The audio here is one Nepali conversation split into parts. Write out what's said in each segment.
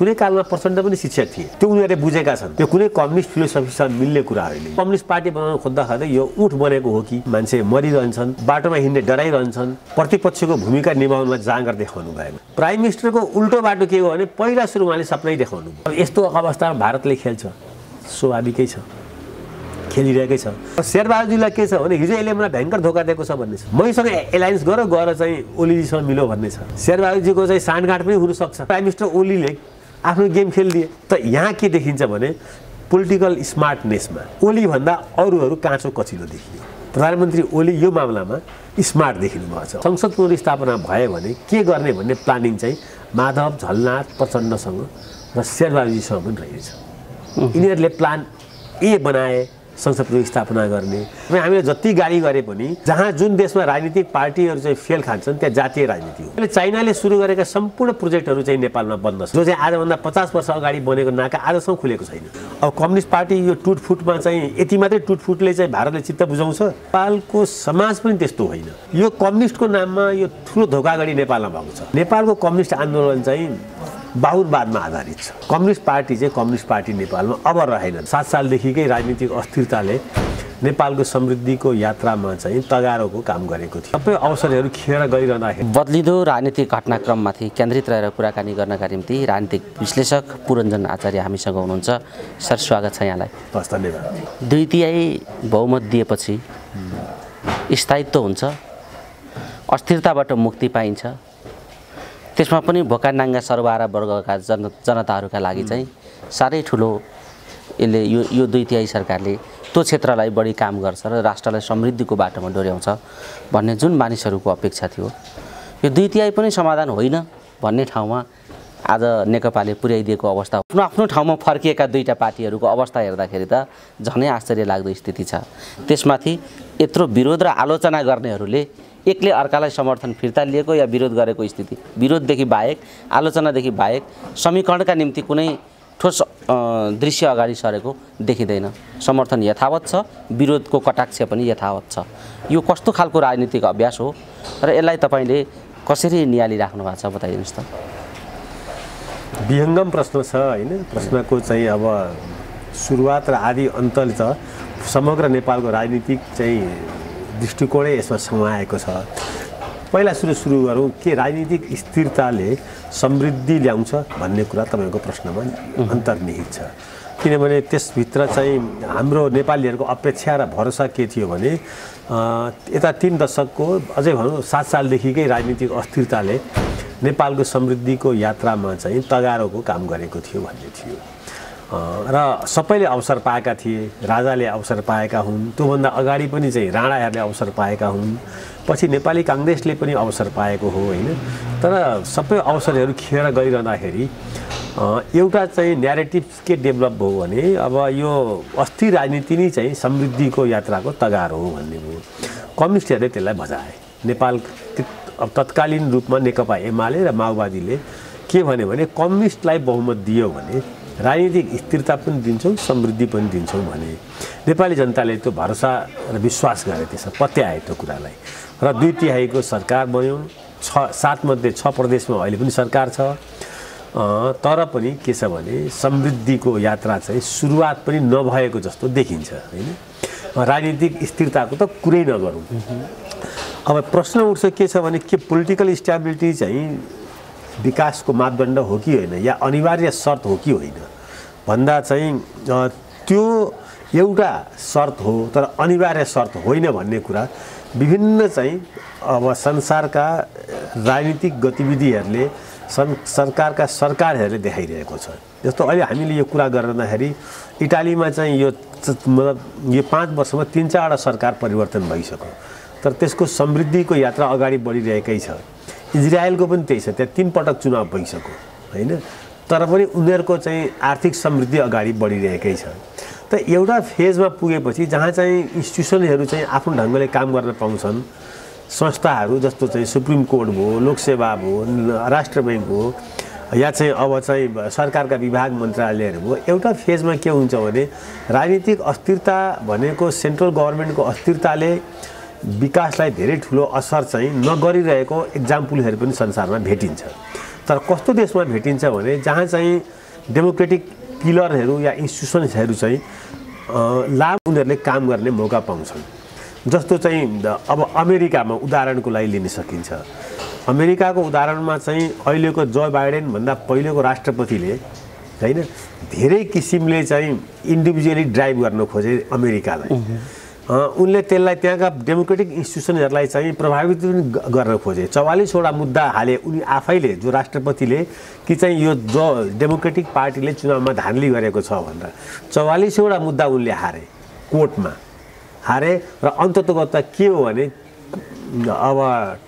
कुनै कालमा प्रचण्ड पनि शिक्षक थिए, त्यो उनीहरूले बुझेका छन्। त्यो कुनै कम्युनिस्ट फिलोसफीसँग मिल्ने कुरा होइन। कम्युनिस्ट पार्टी बनाउन खोज्दाखेरि यो ऊँट बनेको हो कि मान्छे मरिरहन्छन्, बाटोमा हिँड्ने डराइरहन्छन्, प्रतिपक्षको भूमिका निभाउनमा जाँगर देखाउनु भएको। प्राइम मिनिस्टरको उल्टो बाटो के हो भने पहिला सुरु उहाँले सपनै देखाउनु भयो। अब यस्तो अवस्थामा भारतले खेल्छ, स्वाभाविकै छ, खेलिरहेकै छ। शेरबहादुरजीलाई के छ भने हिजो यसले मलाई भयङ्कर धोका दिएको छ भन्ने छ, मैसँग एलायन्स गएर चाहिँ ओलीजीसँग मिलो भन्ने छ। शेरबहादुरजीको चाहिँ साँठगाँठ पनि हुनसक्छ। प्राइम मिनिस्टर ओलीले आफ्नो गेम खेलिदिए। त यहाँ के देखिन्छ भने पोलिटिकल स्मार्टनेसमा ओलीभन्दा अरूहरू काँचो कचिलो देखियो। प्रधानमन्त्री ओली यो मामलामा स्मार्ट देखिनु भएको छ। संसद पुनर्स्थापना भयो भने के गर्ने भन्ने प्लानिङ चाहिँ माधव, झलनाथ, प्रचण्डसँग र शेरबहादुरजीसँग पनि रहेछ। यिनीहरूले प्लान ए बनाए संसद स्थापना गर्ने। हामीले जति गाली गरे पनि जहाँ जुन देशमा राजनीतिक पार्टीहरू चाहिँ फेल खान्छन् त्यहाँ जातीय राजनीति हो। चाइनाले सुरु गरेका सम्पूर्ण प्रोजेक्टहरू चाहिँ नेपालमा बन्द छ, जो चाहिँ आजभन्दा 50 वर्ष अगाडि बनेको नाका आजसम्म खुलेको छैन। अब कम्युनिस्ट पार्टी यो टुटफुटमा चाहिँ यति मात्रै टुटफुटले चाहिँ भारतले चित्त बुझाउँछ। नेपालको समाज पनि त्यस्तो होइन। यो कम्युनिस्टको नाममा यो ठुलो धोकाधडी नेपालमा भएको छ। नेपालको कम्युनिस्ट आन्दोलन चाहिँ बाहुनवादमा आधारित छ। कम्युनिस्ट पार्टी चाहिँ कम्युनिस्ट पार्टी नेपालमा अब रहेन। 7 सालदेखिकै राजनीतिक अस्थिरताले नेपालको समृद्धिको यात्रामा चाहिँ तगारोको काम गरेको थियो। सबै अवसरहरू खेर गइरहँदाखेरि बदलिँदो राजनीतिक घटनाक्रममाथि केन्द्रित रहेर कुराकानी गर्नका निम्ति राजनीतिक विश्लेषक पुरञ्जन आचार्य हामीसँग हुनुहुन्छ। सर, स्वागत छ यहाँलाई। हस्, धन्यवाद। 2/3 बहुमत दिएपछि स्थायित्व हुन्छ, अस्थिरताबाट मुक्ति पाइन्छ, त्यसमा पनि भोकानाङ्गा सरबारा वर्गका जनताहरूका लागि चाहिँ साह्रै ठुलो यसले यो 2/3 सरकारले त्यो क्षेत्रलाई बढी काम गर्छ र राष्ट्रलाई समृद्धिको बाटोमा डोर्याउँछ भन्ने जुन मानिसहरूको अपेक्षा थियो, यो 2/3 पनि समाधान होइन भन्ने ठाउँमा आज नेकपाले पुर्याइदिएको अवस्था, आफ्नो ठाउँमा फर्किएका दुईटा पार्टीहरूको अवस्था हेर्दाखेरि त झनै आश्चर्य लाग्दो स्थिति छ। त्यसमाथि यत्रो विरोध र आलोचना गर्नेहरूले एकले अर्कालाई समर्थन फिर्ता लिएको या विरोध गरेको स्थिति, विरोधदेखि बाहेक, आलोचनादेखि बाहेक समीकरणका निम्ति कुनै ठोस दृश्य अगाडि सरेको देखिँदैन। समर्थन यथावत छ, विरोधको कटाक्ष पनि यथावत छ। यो कस्तो खालको राजनीतिक अभ्यास हो र यसलाई तपाईँले कसरी नियालिराख्नु भएको छ बताइदिनुहोस् त। विहङ्गम प्रश्न छ होइन। प्रश्नको चाहिँ अब सुरुवात र आदि अन्तले त समग्र नेपालको राजनीतिक चाहिँ दृष्टिकोणै यसमा समाएको छ। पहिला सुरु गरौँ के राजनीतिक स्थिरताले समृद्धि ल्याउँछ भन्ने कुरा तपाईँको प्रश्नमा अन्तर्निहित छ। किनभने त्यसभित्र चाहिँ हाम्रो नेपालीहरूको अपेक्षा र भरोसा के थियो भने यता 3 दशकको अझै भनौँ 7 सालदेखिकै राजनीतिक अस्थिरताले नेपालको समृद्धिको यात्रामा चाहिँ तगारोको काम गरेको थियो भन्ने थियो र सबैले अवसर पाएका थिए। राजाले अवसर पाएका हुन्, त्योभन्दा अगाडि पनि चाहिँ राणाहरूले अवसर पाएका हुन्, पछि नेपाली काङ्ग्रेसले पनि अवसर पाएको हो होइन। तर सबै अवसरहरू खेर गइरहँदाखेरि एउटा चाहिँ न्यारेटिभ के डेभलप भयो भने अब यो अस्थिर राजनीति नै चाहिँ समृद्धिको यात्राको तगारो हो भन्ने भयो। कम्युनिस्टहरूले त्यसलाई बजाए। नेपाल अब तत्कालीन रूपमा नेकपा एमाले र माओवादीले के भन्यो भने कम्युनिस्टलाई बहुमत दियो भने राजनीतिक स्थिरता पनि दिन्छौँ, समृद्धि पनि दिन्छौँ भने नेपाली जनताले त्यो भरोसा र विश्वास गरे, त्यसमा पत्याए त्यो कुरालाई र 2/3 सरकार बन्यो। 7 मध्ये 6 प्रदेशमा अहिले पनि सरकार छ। तर पनि के छ भने समृद्धिको यात्रा चाहिँ सुरुवात पनि नभएको जस्तो देखिन्छ होइन। राजनीतिक स्थिरताको त कुरै नगरौँ। अब प्रश्न उठ्छ के छ भने के पोलिटिकल स्टेबिलिटी चाहिँ विकासको मापदण्ड हो कि होइन या अनिवार्य शर्त हो कि होइन भन्दा चाहिँ त्यो एउटा शर्त हो तर अनिवार्य शर्त होइन भन्ने कुरा विभिन्न चाहिँ अब संसारका राजनीतिक गतिविधिहरूले सरकारहरूले देखाइरहेको छ। जस्तो अहिले हामीले यो कुरा गर्दाखेरि इटालीमा चाहिँ यो मतलब यो 5 वर्षमा 3-4 सरकार परिवर्तन भइसक्यो तर त्यसको समृद्धिको यात्रा अगाडि बढिरहेकै छ। इजरायलको पनि त्यही छ, त्यहाँ 3 पटक चुनाव भइसक्यो होइन, तर पनि उनीहरूको चाहिँ आर्थिक समृद्धि अगाडि बढिरहेकै छ। त एउटा फेजमा पुगेपछि जहाँ चाहिँ इन्स्टिट्युसनहरू चाहिँ आफ्नो ढङ्गले काम गर्न पाउँछन्, संस्थाहरू जस्तो चाहिँ सुप्रिम कोर्ट भयो, लोकसेवा भयो, राष्ट्र ब्याङ्क हो या चाहिँ अब चाहिँ सरकारका विभाग मन्त्रालयहरू भयो, एउटा फेजमा के हुन्छ भने राजनीतिक अस्थिरता भनेको सेन्ट्रल गभर्मेन्टको अस्थिरताले विकासलाई धेरै ठुलो असर चाहिँ नगरिरहेको एक्जाम्पलहरू पनि संसारमा भेटिन्छ। तर कस्तो देशमा भेटिन्छ भने जहाँ चाहिँ डेमोक्रेटिक पिलरहरू या इन्स्टिट्युसन्सहरू चाहिँ लाभ उनीहरूले काम गर्ने मौका पाउँछन्। जस्तो चाहिँ अब अमेरिकामा उदाहरणको लागि लिन सकिन्छ। अमेरिकाको उदाहरणमा चाहिँ अहिलेको जो बाइडेन भन्दा पहिलेको राष्ट्रपतिले हैन धेरै किसिमले चाहिँ इन्डिभिजुअली ड्राइभ गर्न खोजे अमेरिकालाई। उनले त्यसलाई त्यहाँका डेमोक्रेटिक इन्स्टिट्युसनहरूलाई चाहिँ प्रभावित गर्न खोजे। 44वटा मुद्दा हाले उनी आफैले जो राष्ट्रपतिले कि चाहिँ यो जो डेमोक्रेटिक पार्टीले चुनावमा धान्धली गरेको छ भनेर 44वटा मुद्दा उनले हारे, कोर्टमा हारे र अन्ततोगत के हो भने अब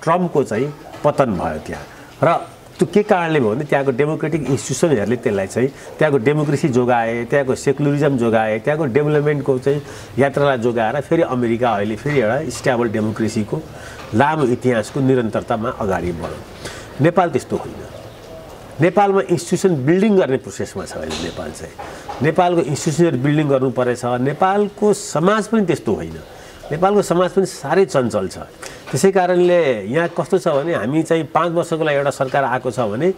ट्रम्पको चाहिँ पतन भयो त्यहाँ। र त्यो के कारणले भयो भने त्यहाँको डेमोक्रेटिक इन्स्टिट्युसनहरूले त्यसलाई चाहिँ त्यहाँको डेमोक्रेसी जोगाए, त्यहाँको सेकुलरिजम जोगाए, त्यहाँको डेभलपमेन्टको चाहिँ यात्रालाई जोगाएर फेरि अमेरिका अहिले फेरि एउटा स्टेबल डेमोक्रेसीको लामो इतिहासको निरन्तरतामा अगाडि बढ्यो। नेपाल त्यस्तो होइन। नेपालमा इन्स्टिट्युसन बिल्डिङ गर्ने प्रोसेसमा छ अहिले नेपाल चाहिँ। नेपालको इन्स्टिट्युसनहरू बिल्डिङ गर्नु परेछ। नेपालको समाज पनि त्यस्तो होइन। नेपालको समाज पनि साह्रै चञ्चल छ। त्यसै कारणले यहाँ कस्तो छ भने हामी चाहिँ 5 वर्षको लागि एउटा सरकार आएको छ भने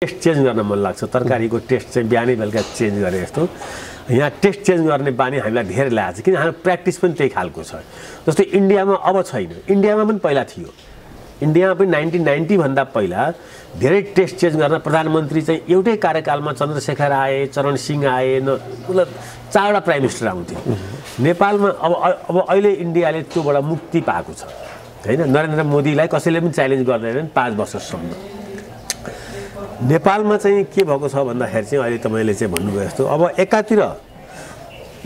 टेस्ट चेन्ज गर्न मन लाग्छ। तरकारीको टेस्ट चाहिँ बिहानै बेलुका चेन्ज गरे जस्तो यहाँ टेस्ट चेन्ज गर्ने बानी हामीलाई धेरै लागेको छ, किन हाम्रो प्र्याक्टिस पनि त्यही खालको छ। जस्तै इन्डियामा अब छैन, इन्डियामा पनि पहिला थियो। इन्डियामा पनि 1990 भन्दा पहिला धेरै टेस्ट चेन्ज गर्न प्रधानमन्त्री चाहिँ एउटै कार्यकालमा चन्द्रशेखर आए, चरण सिंह आए, मतलब 4वटा प्राइम मिनिस्टर आउँथे। नेपालमा अब अहिले इन्डियाले त्योबाट मुक्ति पाएको छ हैन। नरेन्द्र मोदीलाई कसैले पनि च्यालेन्ज गर्दैनन् 5 वर्षसम्म। नेपालमा चाहिँ के भएको छ भन्दाखेरि चाहिँ अहिले तपाईँले चाहिँ भन्नुभयो जस्तो अब एकातिर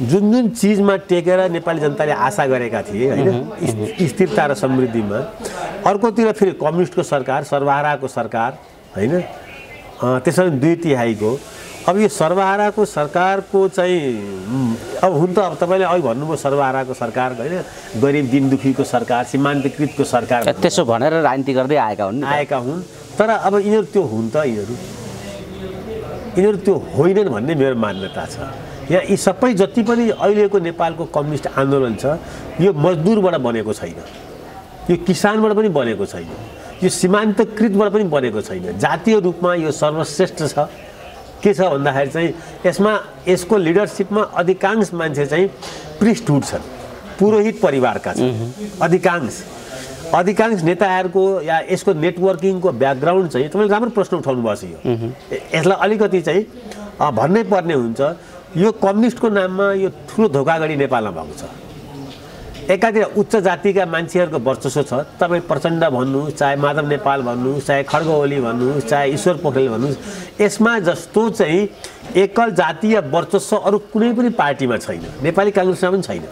जुन चिजमा टेकेर नेपाली जनताले आशा गरेका थिए हैन स्थिरता र समृद्धिमा, अर्कोतिर फेरि कम्युनिस्टको सरकार, सर्वहाराको सरकार हैन, त्यसरी 2/3 अब यो सर्वहाराको सरकारको चाहिँ अब हुन त अब तपाईँले अघि भन्नुभयो सर्वहाराको सरकार हैन, गरिब दिन दुखीको सरकार, सीमान्तकृतको सरकार त्यसो भनेर राजनीति गर्दै आएका हुन्। तर अब यिनीहरू त्यो हुन् त यिनीहरू त्यो होइनन् भन्ने मेरो मान्यता छ। यहाँ यी सबै जति पनि अहिलेको नेपालको कम्युनिस्ट आन्दोलन छ यो मजदुरबाट बनेको छैन, यो किसानबाट पनि बनेको छैन, यो सीमान्तकृतबाट पनि बनेको छैन। जातीय रूपमा यो सर्वश्रेष्ठ छ। के छ भन्दाखेरि चाहिँ यसको लिडरसिपमा अधिकांश मान्छे चाहिँ प्रिस्टहुड छन्, पुरोहित परिवारका छन्। अधिकांश नेताहरूको या यसको नेटवर्किङको ब्याकग्राउन्ड चाहिँ तपाईँले राम्रो प्रश्न उठाउनु भएको छ। यसलाई अलिकति चाहिँ भन्नै पर्ने हुन्छ। यो कम्युनिस्टको नाममा यो ठुलो धोकाधडी नेपालमा भएको छ। एकातिर उच्च जातिका मान्छेहरूको वर्चस्व छ। तपाईँ प्रचण्ड भन्नुहोस्, चाहे माधव नेपाल भन्नुहोस्, चाहे खड्ग ओली भन्नुहोस्, चाहे ईश्वर पोखरेल भन्नुहोस्, यसमा जस्तो चाहिँ एकल जातीय वर्चस्व अरू कुनै पनि पार्टीमा छैन। नेपाली काङ्ग्रेसमा पनि छैन,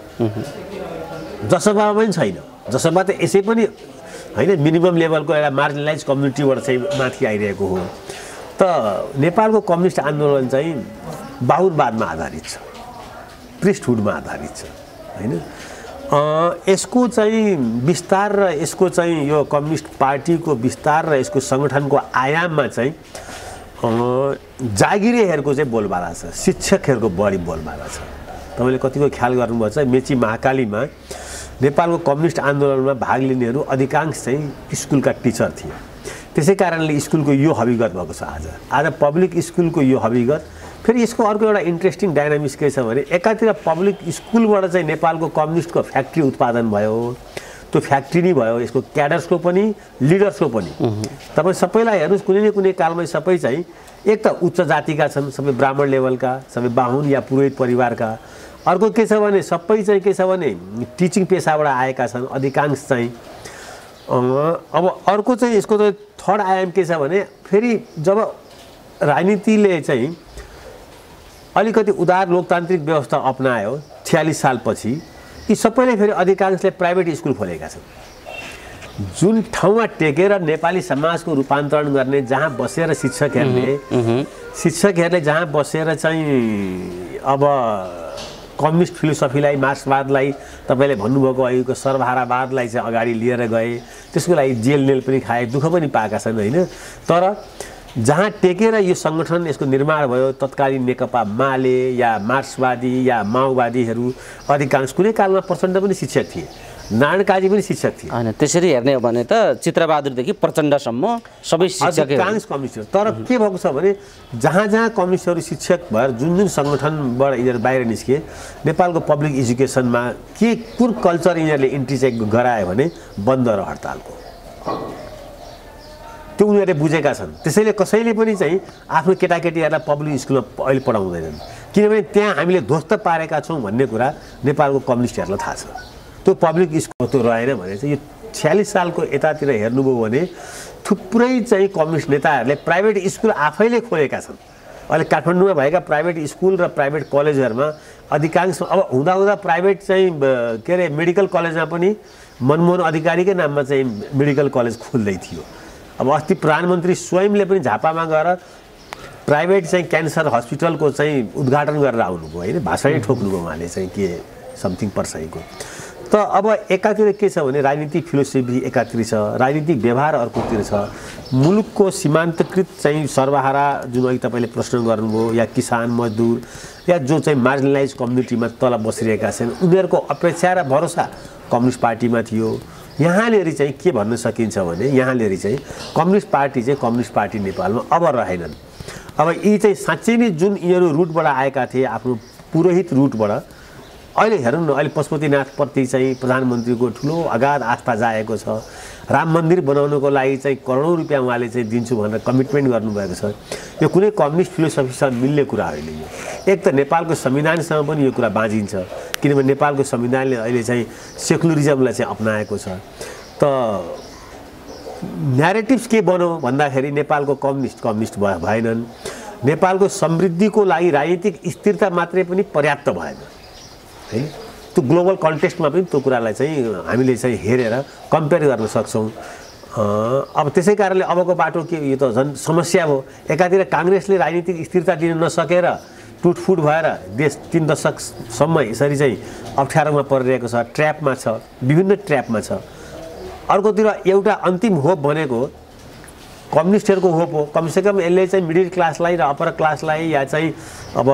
जसपामा पनि छैन। जसपा त यसै पनि होइन मिनिमम लेभलको एउटा मार्जिनलाइज कम्युनिटीबाट चाहिँ माथि आइरहेको हो। त नेपालको कम्युनिस्ट आन्दोलन चाहिँ बाहुनवादमा आधारित छ, प्रिस्टहुडमा आधारित छ होइन। यसको चाहिँ विस्तार र यसको चाहिँ यो कम्युनिस्ट पार्टीको विस्तार र यसको सङ्गठनको आयाममा चाहिँ जागिरेहरूको चाहिँ बोलबाला छ, शिक्षकहरूको बढी बोलबाला छ। तपाईँले कतिको ख्याल गर्नुभएको छ, मेची महाकालीमा नेपालको कम्युनिस्ट आन्दोलनमा भाग लिनेहरू अधिकांश चाहिँ स्कुलका टिचर थिए। त्यसै कारणले स्कुलको यो हविगत भएको छ। आज पब्लिक स्कुलको यो हविगत। फेरि यसको अर्को एउटा इन्ट्रेस्टिङ डाइनामिक्स के छ भने एकातिर पब्लिक स्कुलबाट चाहिँ नेपालको कम्युनिस्टको फ्याक्ट्री उत्पादन भयो, त्यो फ्याक्ट्री नै भयो, यसको क्याडर्सको पनि लिडर्सको पनि। तपाईँ सबैलाई हेर्नुहोस्, कुनै न कुनै कालमा सबै चाहिँ एक त उच्च जातिका छन्, सबै ब्राह्मण लेभलका, सबै बाहुन या पुरोहित परिवारका। अर्को के छ भने सबै चाहिँ के छ भने टिचिङ पेसाबाट आएका छन् अधिकांश चाहिँ। अब अर्को चाहिँ यसको त थर्ड आयाम के छ भने फेरि जब राजनीतिले चाहिँ अलिकति उदार लोकतान्त्रिक व्यवस्था अपनायो 46 सालपछि, यी सबैले फेरि अधिकांशले प्राइभेट स्कुल खोलेका छन्। जुन ठाउँमा टेकेर नेपाली समाजको रूपान्तरण गर्ने, जहाँ बसेर शिक्षकहरूले जहाँ बसेर चाहिँ अब कम्युनिस्ट फिलोसफीलाई, मार्क्सवादलाई, तपाईँले भन्नुभएको अहिलेको सर्वहारावादलाई चाहिँ अगाडि लिएर गए। त्यसको लागि जेल नेल पनि खाए, दुःख पनि पाएका छन् होइन। तर जहाँ टेकेर यो सङ्गठन यसको निर्माण भयो, तत्कालीन नेकपा माले या मार्क्सवादी या माओवादीहरू अधिकांश, कुनै कालमा प्रचण्ड पनि शिक्षक थिए। नारायण काजी पनि शिक्षक थिए हैन। त्यसरी हेर्ने हो भने त चित्रबहादुरदेखि प्रचण्डसम्म सबै शिक्षक काङ्ग्रेस कम्युनिस्ट। तर के भएको छ भने जहाँ जहाँ कम्युनिस्टहरू शिक्षक भएर जुन जुन सङ्गठनबाट यिनीहरू बाहिर निस्के नेपालको पब्लिक एजुकेसनमा कुन कल्चर यिनीहरूले इन्ट्री चाहिँ गरायो भने बन्द र हडतालको त्यो उनीहरूले बुझेका छन्। त्यसैले कसैले पनि चाहिँ आफ्नो केटाकेटीहरूलाई पब्लिक स्कुलमा अहिले पढाउँदैनन्, किनभने त्यहाँ हामीले ध्वस्त पारेका छौँ भन्ने कुरा नेपालको कम्युनिस्टहरूलाई थाहा छ। त्यो पब्लिक स्कुल त्यो रहेन भने चाहिँ यो 46 सालको यतातिर हेर्नुभयो भने थुप्रै चाहिँ कम्युनिस्ट नेताहरूले प्राइभेट स्कुल आफैले खोलेका छन्। अहिले काठमाडौँमा भएका प्राइभेट स्कुल र प्राइभेट कलेजहरूमा अधिकांश अब हुँदा प्राइभेट चाहिँ के अरे मेडिकल कलेजमा पनि मनमोहन अधिकारीकै नाममा चाहिँ मेडिकल कलेज खोल्दै थियो। अब अस्ति प्रधानमन्त्री स्वयंले पनि झापामा गएर प्राइभेट चाहिँ क्यान्सर हस्पिटलको चाहिँ उद्घाटन गरेर आउनुभयो होइन, भाषणै ठोक्नुभयो उहाँले चाहिँ के समथिङ पर्साईको। त अब एकातिर के छ भने राजनीतिक फिलोसफी एकातिर छ, राजनीतिक व्यवहार अर्कोतिर छ। मुलुकको सीमान्तकृत चाहिँ सर्वहारा जुन अघि तपाईँले प्रश्न गर्नुभयो या किसान मजदुर या जो चाहिँ मार्जिनलाइज कम्युनिटीमा तल बसिरहेका छन् उनीहरूको अपेक्षा र भरोसा कम्युनिस्ट पार्टीमा थियो। यहाँनिर चाहिँ के भन्न सकिन्छ भने यहाँनिर चाहिँ कम्युनिस्ट पार्टी चाहिँ कम्युनिस्ट पार्टी नेपालमा अब रहेनन्। अब यी चाहिँ साँच्चै नै जुन यिनीहरू रुटबाट आएका थिए आफ्नो पुरोहित रुटबाट अहिले हेरौँ न, अहिले पशुपतिनाथप्रति चाहिँ प्रधानमन्त्रीको ठुलो अगाध आस्था जागेको छ। राम मन्दिर बनाउनको लागि चाहिँ करोडौँ रुपियाँ उहाँले चाहिँ दिन्छु भनेर कमिटमेन्ट गर्नुभएको छ। यो कुनै कम्युनिस्ट फिलोसफीसँग मिल्ने कुरा होइन। यो एक त नेपालको संविधानसँग पनि यो कुरा बाँझिन्छ, किनभने नेपालको संविधानले अहिले चाहिँ सेकुलरिजमलाई चाहिँ अपनाएको छ। त न्यारेटिभ्स के बन्यो भन्दाखेरि नेपालको कम्युनिस्ट भएनन्। नेपालको समृद्धिको लागि राजनीतिक स्थिरता मात्रै पनि पर्याप्त भएन हैन। त्यो ग्लोबल कन्टेक्स्टमा पनि त्यो कुरालाई चाहिँ हामीले चाहिँ हेरेर कम्पेयर गर्न सक्छौँ। अब त्यसै कारणले अबको बाटो के, यो त झन् समस्या हो। एकातिर काङ्ग्रेसले राजनीतिक स्थिरता दिन नसकेर टुटफुट भएर देश 3 दशकसम्म यसरी चाहिँ अप्ठ्यारोमा परिरहेको छ, ट्र्यापमा छ, विभिन्न ट्र्यापमा छ। अर्कोतिर एउटा अन्तिम होप भनेको कम्युनिस्टहरूको होप हो, कमसेकम यसले चाहिँ मिडल क्लासलाई र अप्पर क्लासलाई या चाहिँ अब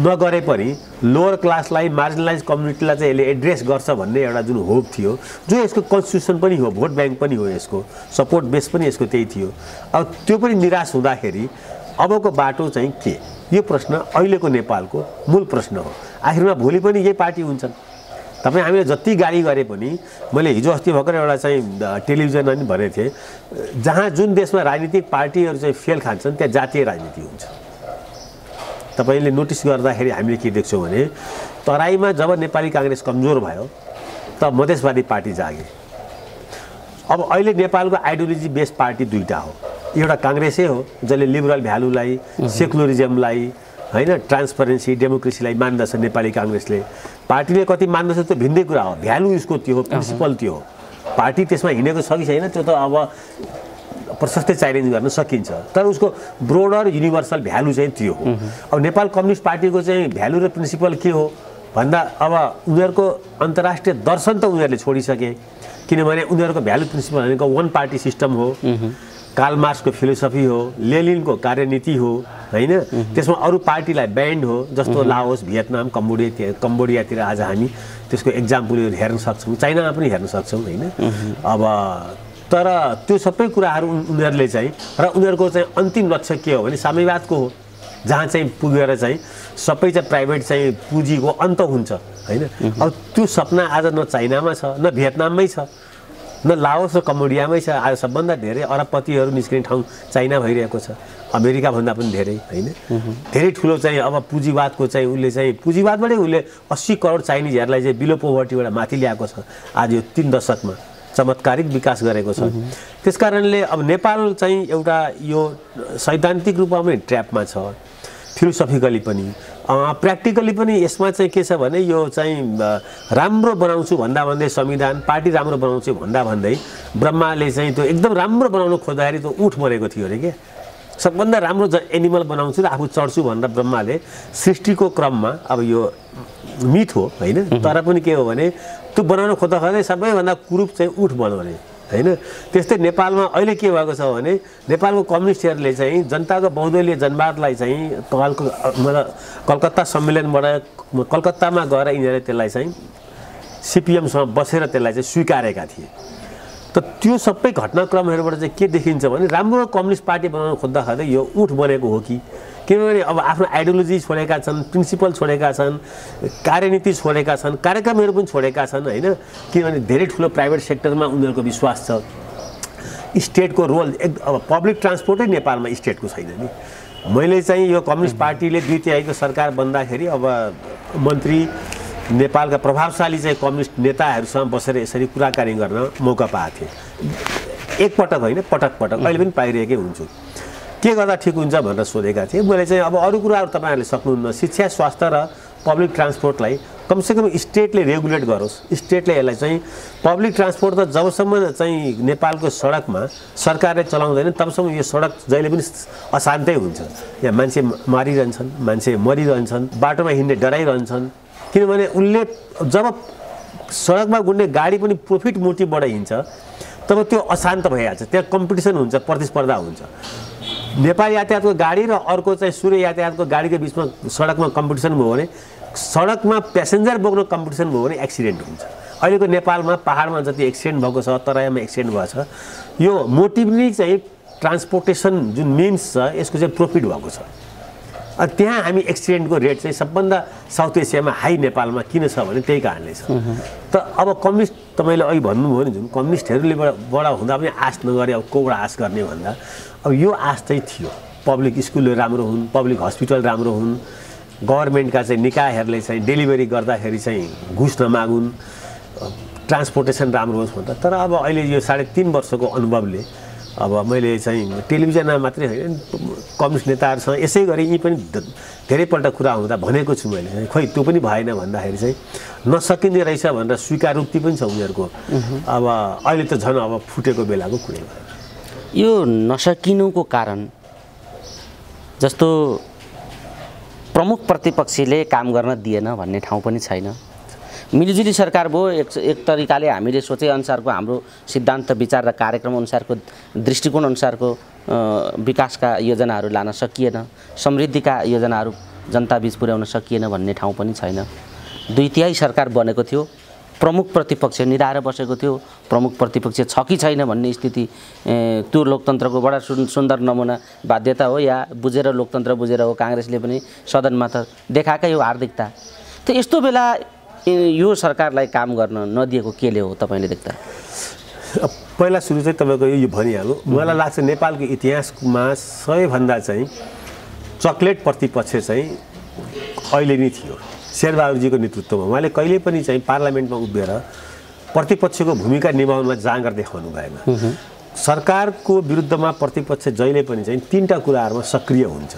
नगरे पनि लोवर क्लासलाई मार्जिनलाइज कम्युनिटीलाई चाहिँ यसले एड्रेस गर्छ भन्ने एउटा जुन होप थियो, जो यसको कन्स्टिट्युसन पनि हो, भोट ब्याङ्क पनि हो, यसको सपोर्ट बेस पनि यसको त्यही थियो। अब त्यो पनि निराश हुँदाखेरि अबको बाटो चाहिँ के, यो प्रश्न अहिलेको नेपालको मूल प्रश्न हो। आखिरमा भोलि पनि यही पार्टी हुन्छन्। तपाईँ हामीले जति गाली गरे पनि, मैले हिजो अस्ति भर्खर एउटा चाहिँ टेलिभिजनमा पनि भनेको थिएँ, जहाँ जुन देशमा राजनीतिक पार्टीहरू चाहिँ फेल खान्छन् त्यहाँ जातीय राजनीति हुन्छ। तपाईँले नोटिस गर्दाखेरि हामीले के देख्छौँ भने तराईमा जब नेपाली काङ्ग्रेस कमजोर भयो त मधेसवादी पार्टी जागे। अब अहिले नेपालको आइडियोलोजी बेस्ड पार्टी दुईवटा हो, एउटा काङ्ग्रेसै हो जसले लिबरल भ्यालुलाई, सेकुलरिजमलाई हैन, ट्रान्सपरेन्सी डेमोक्रेसीलाई मान्दछ। नेपाली काङ्ग्रेसले पार्टीले कति मान्दछ त्यो भिन्दै कुरा हो, भ्यालु उसको त्यो हो, प्रिन्सिपल त्यो हो। पार्टी त्यसमा हिँडेको छ कि छैन त्यो त अब प्रशस्तै च्यालेन्ज गर्न सकिन्छ, तर उसको ब्रोडर युनिभर्सल भ्यालु चाहिँ त्यो हो। अब नेपाल कम्युनिस्ट पार्टीको चाहिँ भ्यालु र प्रिन्सिपल के हो भन्दा अब उनीहरूको अन्तर्राष्ट्रिय दर्शन त उनीहरूले छोडिसके, किनभने उनीहरूको भ्यालु प्रिन्सिपल भनेको वान पार्टी सिस्टम हो, कार्ल मार्क्सको फिलोसफी हो, लेनिनको कार्यनीति हो हैन। त्यसमा अरू पार्टीलाई ब्यान्ड हो, जस्तो लाओस, भियतनाम, कम्बोडियातिर आज हामी त्यसको एक्जाम्पलहरू हेर्न सक्छौँ, चाइनामा पनि हेर्न सक्छौँ हैन। अब तर त्यो सबै कुराहरू उनीहरूले चाहिँ र उनीहरूको चाहिँ अन्तिम लक्ष्य के हो भने साम्यवादको हो, जहाँ चाहिँ पुगेर चाहिँ सबै चाहिँ प्राइभेट चाहिँ पुँजीको अन्त हुन्छ हैन। अब त्यो सपना आज न चाइनामा छ, न भियतनाममै छ, न लाओस र कम्बोडियामै छ। आज सबभन्दा धेरै अरबपतिहरू निस्किने ठाउँ चाइना भइरहेको छ, अमेरिका भन्दा पनि धेरै हैन। धेरै ठुलो चाहिँ अब पुँजीवादको चाहिँ उसले चाहिँ पुँजीवादबाटै उसले 80 करोड चाइनिजहरूलाई चाहिँ बिलो पोभर्टीबाट माथि ल्याएको छ। आज यो 3 दशकमा चमत्कारिक विकास गरेको छ। त्यसकारणले अब नेपाल चाहिँ एउटा यो सैद्धान्तिक रूपमा पनि ट्र्यापमा छ, फिलोसफिकली पनि प्र्याक्टिकली पनि। यसमा चाहिँ के छ भने यो चाहिँ राम्रो बनाउँछु भन्दा भन्दै संविधान, पार्टी राम्रो बनाउँछु भन्दा भन्दै ब्रह्माले चाहिँ त्यो एकदम राम्रो बनाउन खोज्दाखेरि त्यो उठ बनेको थियो अरे क्या। सबभन्दा राम्रो एनिमल बनाउँछु र आफू चढ्छु भनेर ब्रह्माले सृष्टिको क्रममा, अब यो मिथ हो हैन, तर पनि के हो भने त्यो बनाउन खोज्दै सबैभन्दा कुरूप चाहिँ उठ बनाउने हैन। त्यस्तै नेपालमा अहिले के भएको छ भने नेपालको कम्युनिस्टहरूले चाहिँ जनताको बहुदलीय जनवादलाई चाहिँ कलकत्ता सम्मेलनबाट कलकत्तामा गएर यिनीहरूले त्यसलाई चाहिँ सिपिएमसँग बसेर त्यसलाई चाहिँ स्वीकारेका थिए। त त्यो सबै घटनाक्रमहरूबाट चाहिँ के देखिन्छ भने राम्रो कम्युनिस्ट पार्टी बनाउन खोज्दाखेरि यो ऊँट बनेको हो कि, किनभने अब आफ्नो आइडियोलोजी छोडेका छन्, प्रिन्सिपल छोडेका छन्, कार्यनीति छोडेका छन्, कार्यक्रमहरू पनि छोडेका छन् होइन। किनभने धेरै ठुलो प्राइभेट सेक्टरमा उनीहरूको विश्वास छ। स्टेटको रोल अब पब्लिक ट्रान्सपोर्टै नेपालमा स्टेटको छैन नि। मैले चाहिँ यो कम्युनिस्ट पार्टीले 2/3 सरकार बन्दाखेरि अब मन्त्री नेपालका प्रभावशाली चाहिँ कम्युनिस्ट नेताहरूसँग बसेर यसरी कुराकानी गर्न मौका पाएको थिएँ। एकपटक होइन, पटक पटक अहिले पनि पाइरहेकै हुन्छु। के गर्दा ठिक हुन्छ भनेर सोधेका थिएँ। मैले चाहिँ अब अरू कुराहरू तपाईँहरूले सक्नुहुन्न, शिक्षा, स्वास्थ्य र पब्लिक ट्रान्सपोर्टलाई कमसेकम स्टेटले रेगुलेट गरोस्। स्टेटले यसलाई चाहिँ पब्लिक ट्रान्सपोर्ट त जबसम्म चाहिँ नेपालको सडकमा सरकारले चलाउँदैन तबसम्म यो सडक जहिले पनि अशान्तै हुन्छ। यहाँ मान्छे मारिरहन्छन्, मान्छे मरिरहन्छन्, बाटोमा हिँड्ने डराइरहन्छन्। किनभने उनले जब सडकमा गुड्ने गाडी पनि प्रफिट मोटिभबाट हिँड्छ तब त्यो अशान्त भइहाल्छ, त्यहाँ कम्पिटिसन हुन्छ, प्रतिस्पर्धा हुन्छ। नेपाल यातायातको गाडी र अर्को चाहिँ सूर्य यातायातको गाडीको बिचमा सडकमा कम्पिटिसन भयो भने, सडकमा प्यासेन्जर बोक्न कम्पिटिसन भयो भने एक्सिडेन्ट हुन्छ। अहिलेको नेपालमा पहाडमा जति एक्सिडेन्ट भएको छ, तराईमा एक्सिडेन्ट भएको छ, यो मोटिभ नै चाहिँ ट्रान्सपोर्टेसन जुन मिन्स छ यसको चाहिँ प्रफिट भएको छ। त्यहाँ हामी एक्सिडेन्टको रेट चाहिँ सबभन्दा साउथ एसियामा हाई नेपालमा किन छ भने त्यही कारणले छ। त अब कम्युनिस्ट तपाईँले अहिले भन्नुभयो नि, जुन कम्युनिस्टहरूले बडा हुँदा पनि आश नगरे अब कोबाट आश गर्ने भन्दा अब यो आश चाहिँ थियो पब्लिक स्कुलहरू राम्रो हुन्, पब्लिक हस्पिटल राम्रो हुन्, गभर्मेन्टका चाहिँ निकायहरूले चाहिँ डेलिभरी गर्दाखेरि चाहिँ घुस नमागुन्, ट्रान्सपोर्टेसन राम्रो होस् भन्दा। तर अब अहिले यो 3.5 वर्षको अनुभवले अब मैले चाहिँ टेलिभिजनमा मात्रै होइन कम्युनिस्ट नेताहरूसँग यसै गरी यी पनि धेरैपल्ट कुरा हुँदा भनेको छु मैले, खोइ त्यो पनि भएन भन्दाखेरि चाहिँ नसकिँदै रहेछ भनेर स्वीकारोक्ति पनि छ उनीहरूको। अब अहिले त झन् अब फुटेको बेलाको कुरै भयो। यो नसकिनुको कारण जस्तो प्रमुख प्रतिपक्षीले काम गर्न दिएन भन्ने ठाउँ पनि छैन। मिलिजुली सरकार भयो, एक तरिकाले हामीले सोचेअनुसारको हाम्रो सिद्धान्त विचार र कार्यक्रम अनुसारको दृष्टिकोण अनुसारको विकासका योजनाहरू लान सकिएन, समृद्धिका योजनाहरू जनताबीच पुर्याउन सकिएन भन्ने ठाउँ पनि छैन। 2/3 सरकार बनेको थियो, प्रमुख प्रतिपक्ष निधाएर बसेको थियो, प्रमुख प्रतिपक्ष छ कि छैन भन्ने स्थिति त्यो लोकतन्त्रको बडा सुन्दर नमुना बाध्यता हो या बुझेर लोकतन्त्र बुझेर हो। काङ्ग्रेसले पनि सदनमा त देखाएकै हो हार्दिकता। त यस्तो बेला यो सरकारलाई काम गर्न नदिएको केले हो तपाईँले देख्दा? पहिला सुरु चाहिँ तपाईँको यो भनिहाल्नु, मलाई लाग्छ नेपालको इतिहासमा सबैभन्दा चाहिँ चक्लेट प्रतिपक्ष चाहिँ अहिले नै थियो शेरबहादुरजीको नेतृत्वमा। उहाँले कहिले पनि चाहिँ पार्लियामेन्टमा उभिएर प्रतिपक्षको भूमिका निभाउनमा जाँगर देखाउनु भएन। सरकारको विरुद्धमा प्रतिपक्ष जहिले पनि चाहिँ 3टा कुराहरूमा सक्रिय हुन्छ।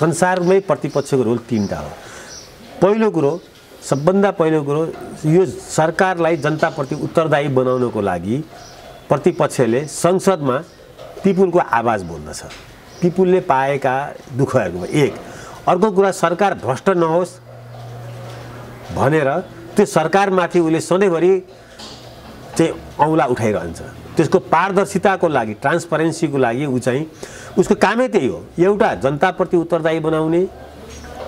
संसारमै प्रतिपक्षको रोल 3टा हो। पहिलो कुरो, सबभन्दा पहिलो कुरो, यो सरकारलाई जनताप्रति उत्तरदायी बनाउनको लागि प्रतिपक्षले संसदमा पिपुलको आवाज बोल्दछ, पिपुलले पाएका दुःखहरूको। एक अर्को कुरा, सरकार भ्रष्ट नहोस् भनेर त्यो सरकारमाथि उसले सधैँभरि चाहिँ औँला उठाइरहन्छ। त्यसको पारदर्शिताको लागि, ट्रान्सपरेन्सीको लागि ऊ चाहिँ उसको कामै त्यही हो, एउटा जनताप्रति उत्तरदायी बनाउने,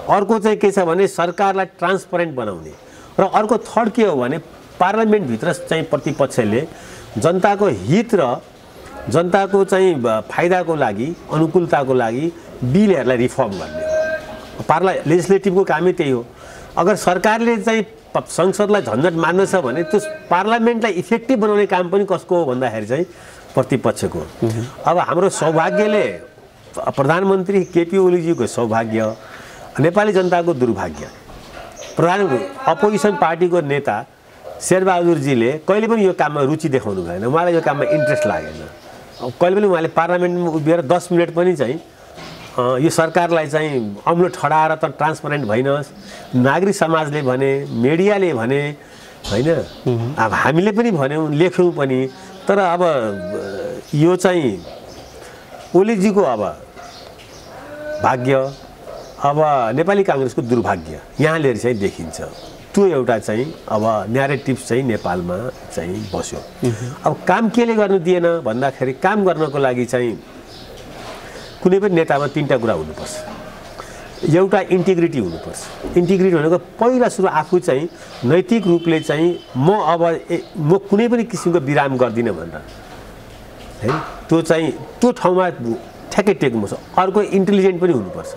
अर्को चाहिँ के छ भने सरकारलाई ट्रान्सपरेन्ट बनाउने, र अर्को थर्ड के हो भने पार्लियामेन्टभित्र चाहिँ प्रतिपक्षले जनताको हित र जनताको चाहिँ फाइदाको लागि, अनुकूलताको लागि बिलहरूलाई रिफर्म गर्ने। लेजिस्लेटिभको कामै त्यही हो। अगर सरकारले चाहिँ संसदलाई झन्झट मान्नु छ भने त्यो पार्लियामेन्टलाई इफेक्टिभ बनाउने काम पनि कसको हो भन्दाखेरि चाहिँ प्रतिपक्षको। अब हाम्रो सौभाग्यले प्रधानमन्त्री केपी ओलीजीको सौभाग्य, नेपाली जनताको दुर्भाग्य, अपोजिसन पार्टीको नेता शेरबहादुरजीले कहिले पनि यो काममा रुचि देखाउनु भएन। उहाँलाई यो काममा इन्ट्रेस्ट लागेन। कहिले पनि उहाँले पार्लियामेन्टमा उभिएर 10 मिनट पनि चाहिँ यो सरकारलाई चाहिँ अम्लो ठडाएर त ट्रान्सपरेन्ट भइनस्, नागरिक समाजले भने, मिडियाले भने होइन, अब हामीले पनि भन्यौँ, लेख्यौँ पनि। तर अब यो चाहिँ ओलीजीको अब भाग्य, अब नेपाली काङ्ग्रेसको दुर्भाग्य यहाँले चाहिँ देखिन्छ। त्यो एउटा चाहिँ अब न्यारेटिभ चाहिँ नेपालमा चाहिँ बस्यो। अब काम केले गर्नु दिएन भन्दाखेरि काम गर्नको लागि चाहिँ कुनै पनि नेतामा 3टा कुरा हुनुपर्छ। एउटा इन्टिग्रिटी हुनुपर्छ। इन्टिग्रिटी भनेको पहिला सुरु आफू चाहिँ नैतिक रूपले चाहिँ म कुनै पनि किसिमको विराम गर्दिनँ भनेर है त्यो चाहिँ त्यो ठाउँमा ठ्याक्कै टेक्नुपर्छ। अर्को इन्टेलिजेन्ट पनि हुनुपर्छ,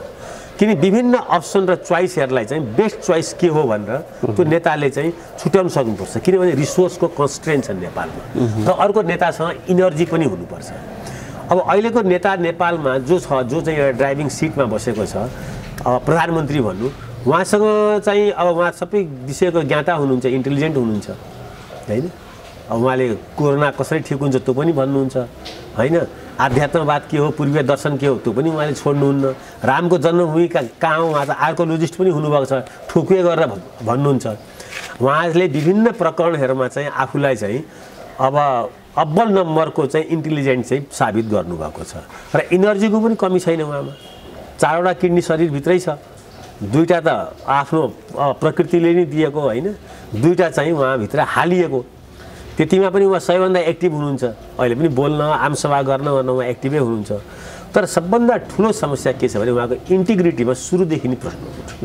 किन विभिन्न अप्सन र चोइसहरूलाई चाहिँ बेस्ट चोइस के हो भनेर त्यो नेताले चाहिँ छुट्याउन सक्नुपर्छ, किनभने रिसोर्सको कन्स्ट्रेन्ट छ नेपालमा। र अर्को नेतासँग इनर्जी पनि हुनुपर्छ। अब अहिलेको नेता नेपालमा जो छ, जो चाहिँ एउटा ड्राइभिङ सिटमा बसेको छ, प्रधानमन्त्री भन्नु, उहाँसँग चाहिँ अब उहाँ सबै विषयको ज्ञाता हुनुहुन्छ, इन्टेलिजेन्ट हुनुहुन्छ होइन। अब उहाँले कोरोना कसरी ठिक हुन्छ त्यो पनि भन्नुहुन्छ होइन। आध्यात्मवाद के हो, पूर्वीय दर्शन के हो त्यो पनि उहाँले छोड्नुहुन्न। रामको जन्मभूमि कहाँ हो, उहाँ त आर्कोलोजिस्ट पनि हुनुभएको छ, ठोकुए गरेर भन्नुहुन्छ। उहाँले विभिन्न प्रकरणहरूमा चाहिँ आफूलाई चाहिँ अब अब्बल नम्बरको चाहिँ इन्टेलिजेन्ट चाहिँ साबित गर्नुभएको छ। र इनर्जीको पनि कमी छैन उहाँमा। 4वटा किडनी शरीरभित्रै छ, 2टा त आफ्नो प्रकृतिले नै दिएको होइन, 2टा चाहिँ उहाँभित्र हालिएको। त्यतिमा पनि उहाँ सबैभन्दा एक्टिभ हुनुहुन्छ। अहिले पनि बोल्न, आमसभा गर्न उहाँ एक्टिभै हुनुहुन्छ। तर सबभन्दा ठुलो समस्या के छ भने उहाँको इन्टिग्रिटीमा सुरुदेखि नै प्रश्न उठ्यो।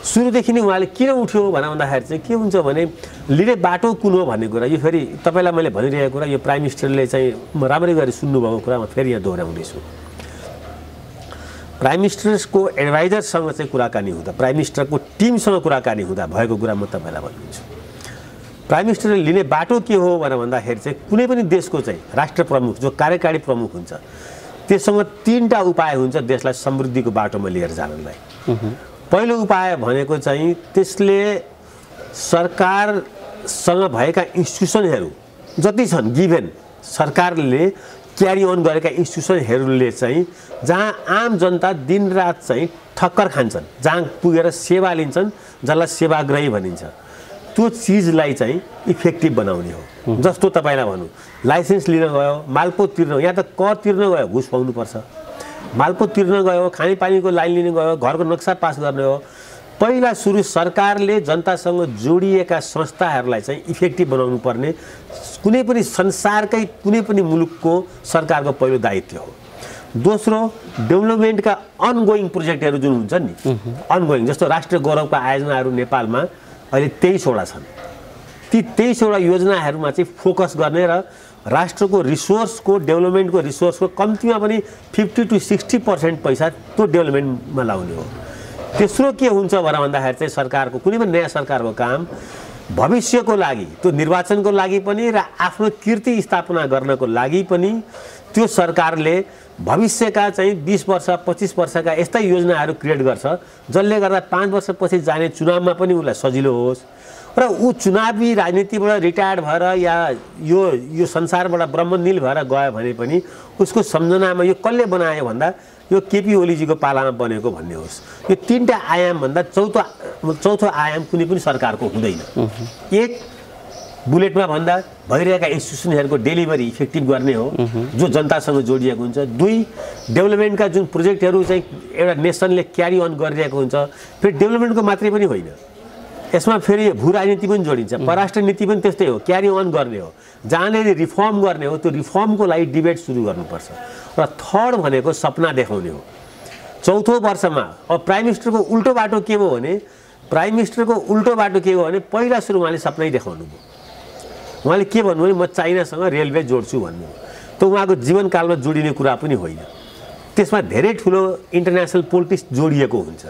सुरुदेखि नै उहाँले किन उठ्यो भन्दाखेरि चाहिँ के हुन्छ भने लिने बाटो कुन हो भन्ने कुरा, यो फेरि तपाईँलाई मैले भनिरहेको कुरा, यो प्राइम मिनिस्टरले चाहिँ राम्रै गरी सुन्नुभएको कुरा म फेरि यहाँ दोहोऱ्याउँदैछु। प्राइम मिनिस्टरको एडभाइजरसँग चाहिँ कुराकानी हुँदा, प्राइम मिनिस्टरको टिमसँग कुराकानी हुँदा भएको कुरा म तपाईँलाई भनिदिन्छु। प्राइम मिनिस्टरले लिने बाटो के हो भनेर भन्दाखेरि चाहिँ कुनै पनि देशको चाहिँ राष्ट्र प्रमुख जो कार्यकारी प्रमुख हुन्छ त्यससँग 3टा उपाय हुन्छ देशलाई समृद्धिको बाटोमा लिएर जानलाई। पहिलो उपाय भनेको चाहिँ त्यसले सरकारसँग भएका इन्स्टिट्युसनहरू जति छन् गिभेन सरकारले क्यारी अन गरेका इन्स्टिट्युसनहरूले चाहिँ जहाँ आम जनता दिनरात चाहिँ ठक्कर खान्छन्, जहाँ पुगेर सेवा लिन्छन्, जसलाई सेवाग्राही भनिन्छ, त्यो चिजलाई चाहिँ इफेक्टिभ बनाउने हो। जस्तो तपाईँलाई भनौँ, लाइसेन्स लिन गयो, मालपोत तिर्न, यहाँ त कर तिर्न गयो घुस पाउनुपर्छ, मालपोत तिर्न गयो, खानेपानीको लाइन लिन गयो, घरको नक्सा पास गर्ने हो। पहिला सुरु सरकारले जनतासँग जोडिएका संस्थाहरूलाई चाहिँ इफेक्टिभ बनाउनु पर्ने कुनै पनि संसारकै कुनै पनि मुलुकको सरकारको पहिलो दायित्व हो। दोस्रो, डेभलपमेन्टका अनगोइङ प्रोजेक्टहरू जुन हुन्छ नि, अनगोइङ, जस्तो राष्ट्रिय गौरवका आयोजनाहरू नेपालमा अहिले 23वटा छन्। ती 23वटा योजनाहरूमा चाहिँ फोकस गर्ने र राष्ट्रको रिसोर्सको, डेभलपमेन्टको रिसोर्सको कम्तीमा पनि 50 to 60% पैसा त्यो डेभलपमेन्टमा लाउने हो। तेस्रो के हुन्छ भन्दाखेरि चाहिँ सरकारको कुनै पनि नयाँ सरकारको काम भविष्यको लागि, त्यो निर्वाचनको लागि पनि र आफ्नो कीर्ति स्थापना गर्नको लागि पनि त्यो सरकारले भविष्यका चाहिँ 20 वर्ष 25 वर्षका यस्ता योजनाहरू क्रिएट गर्छ जसले गर्दा 5 वर्षपछि जाने चुनावमा पनि उसलाई सजिलो होस् र ऊ चुनावी राजनीतिबाट रिटायर्ड भएर या यो संसारबाट ब्रह्मनिल भएर गयो भने पनि उसको सम्झनामा यो कसले बनायो भन्दा यो केपी ओलीजीको पालामा बनेको भन्ने होस्। यो 3टा आयाम भन्दा चौथो आयाम कुनै पनि सरकारको हुँदैन। एक, बुलेटमा भन्दा भइरहेका इन्स्टिट्युसनहरूको डेलिभरी इफेक्टिभ गर्ने हो जो जनतासँग जोडिएको हुन्छ। 2, डेभलपमेन्टका जुन प्रोजेक्टहरू चाहिँ एउटा नेसनले क्यारी अन गरिरहेको हुन्छ, फेरि डेभलपमेन्टको मात्रै पनि होइन, यसमा फेरि भू राजनीति पनि जोडिन्छ, परराष्ट्र नीति पनि त्यस्तै हो, क्यारी अन गर्ने हो, जहाँले रिफर्म गर्ने हो त्यो रिफर्मको लागि डिबेट सुरु गर्नुपर्छ। र थर्ड भनेको सपना देखाउने हो। चौथो वर्षमा अब प्राइम मिनिस्टरको उल्टो बाटो के हो भने, प्राइम मिनिस्टरको उल्टो बाटो के हो भने पहिला सुरु उहाँले सपनै देखाउनु भयो। उहाँले के भन्नु भने म चाइनासँग रेलवे जोड्छु भन्नु, त उहाँको जीवनकालमा जोडिने कुरा पनि होइन, त्यसमा धेरै ठुलो इन्टरनेसनल पोलिटिक्स जोडिएको हुन्छ।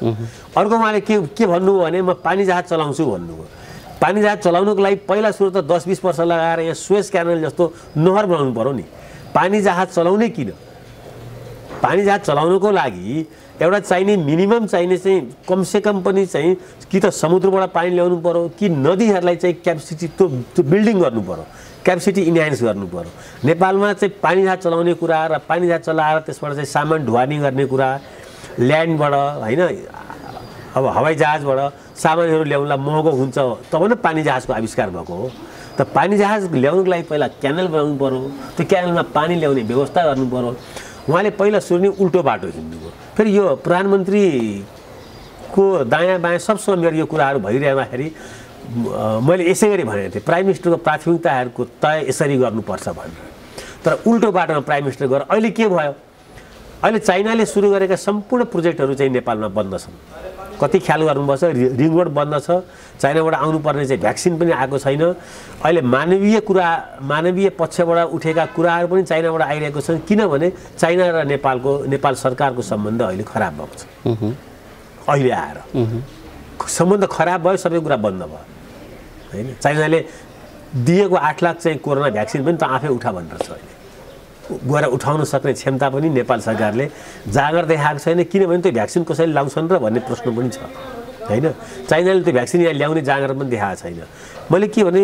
अर्को उहाँले के भन्नुभयो भने म पानी जहाज चलाउँछु भन्नुभयो। पानी जहाज चलाउनुको लागि पहिला सुरु त 10-20 वर्ष लगाएर यहाँ सुएज क्यानल जस्तो नहर बनाउनु पर्यो नि। पानी जहाज चलाउने किन? पानी जहाज चलाउनुको लागि एउटा चाहिने मिनिमम चाहिने चाहिँ कमसेकम पनि चाहिँ कि त समुद्रबाट पानी ल्याउनु पर्यो कि नदीहरूलाई चाहिँ क्यापेसिटी त्यो बिल्डिङ गर्नु पर्यो, क्यापेसिटी इन्हान्स गर्नु पर्यो। नेपालमा चाहिँ पानी जहाज चलाउने कुरा र पानी जहाज चलाएर त्यसबाट चाहिँ सामान ढुवानी गर्ने कुरा, ल्यान्डबाट होइन, अब हवाई जहाजबाट सामानहरू ल्याउनलाई महँगो हुन्छ तब न पानी जहाजको आविष्कार भएको हो। त पानी जहाज ल्याउनुको लागि पहिला क्यानल बनाउनु पर्यो, त्यो क्यानलमा पानी ल्याउने व्यवस्था गर्नु पर्यो। उहाँले पहिला सुरु नै उल्टो बाटो हिँड्नुभयो। फेरि यो प्रधानमन्त्रीको दायाँ बायाँ सबसँग मेरो यो कुराहरू भइरहँदाखेरि मैले यसै गरी भनेको थिएँ प्राइम मिनिस्टरको प्राथमिकताहरूको तय यसरी गर्नुपर्छ भनेर। तर उल्टो बाटोमा प्राइम मिनिस्टर गएर अहिले के भयो? अहिले चाइनाले सुरु गरेका सम्पूर्ण प्रोजेक्टहरू चाहिँ नेपालमा बन्द छन्। कति ख्याल गर्नुपर्छ, रिङ रोड बन्द छ, चाइनाबाट आउनुपर्ने चाहिँ भ्याक्सिन पनि आएको छैन। अहिले मानवीय पक्षबाट उठेका कुराहरू पनि चाइनाबाट आइरहेको छन्, किनभने चाइना र नेपाल सरकारको सम्बन्ध अहिले खराब भएको छ। अहिले आएर सम्बन्ध खराब भयो, सबै कुरा बन्द भयो होइन। चाइनाले दिएको 8 लाख चाहिँ कोरोना भ्याक्सिन पनि त आफै उठा भनेर छ। अहिले गएर उठाउन सक्ने क्षमता पनि नेपाल सरकारले जागर देखाएको छैन, किनभने त्यो भ्याक्सिन कसैले लाउँछन् र भन्ने प्रश्न पनि छ होइन। चाइनाले त्यो भ्याक्सिन यहाँ ल्याउने जागर पनि देखाएको छैन। मैले के भने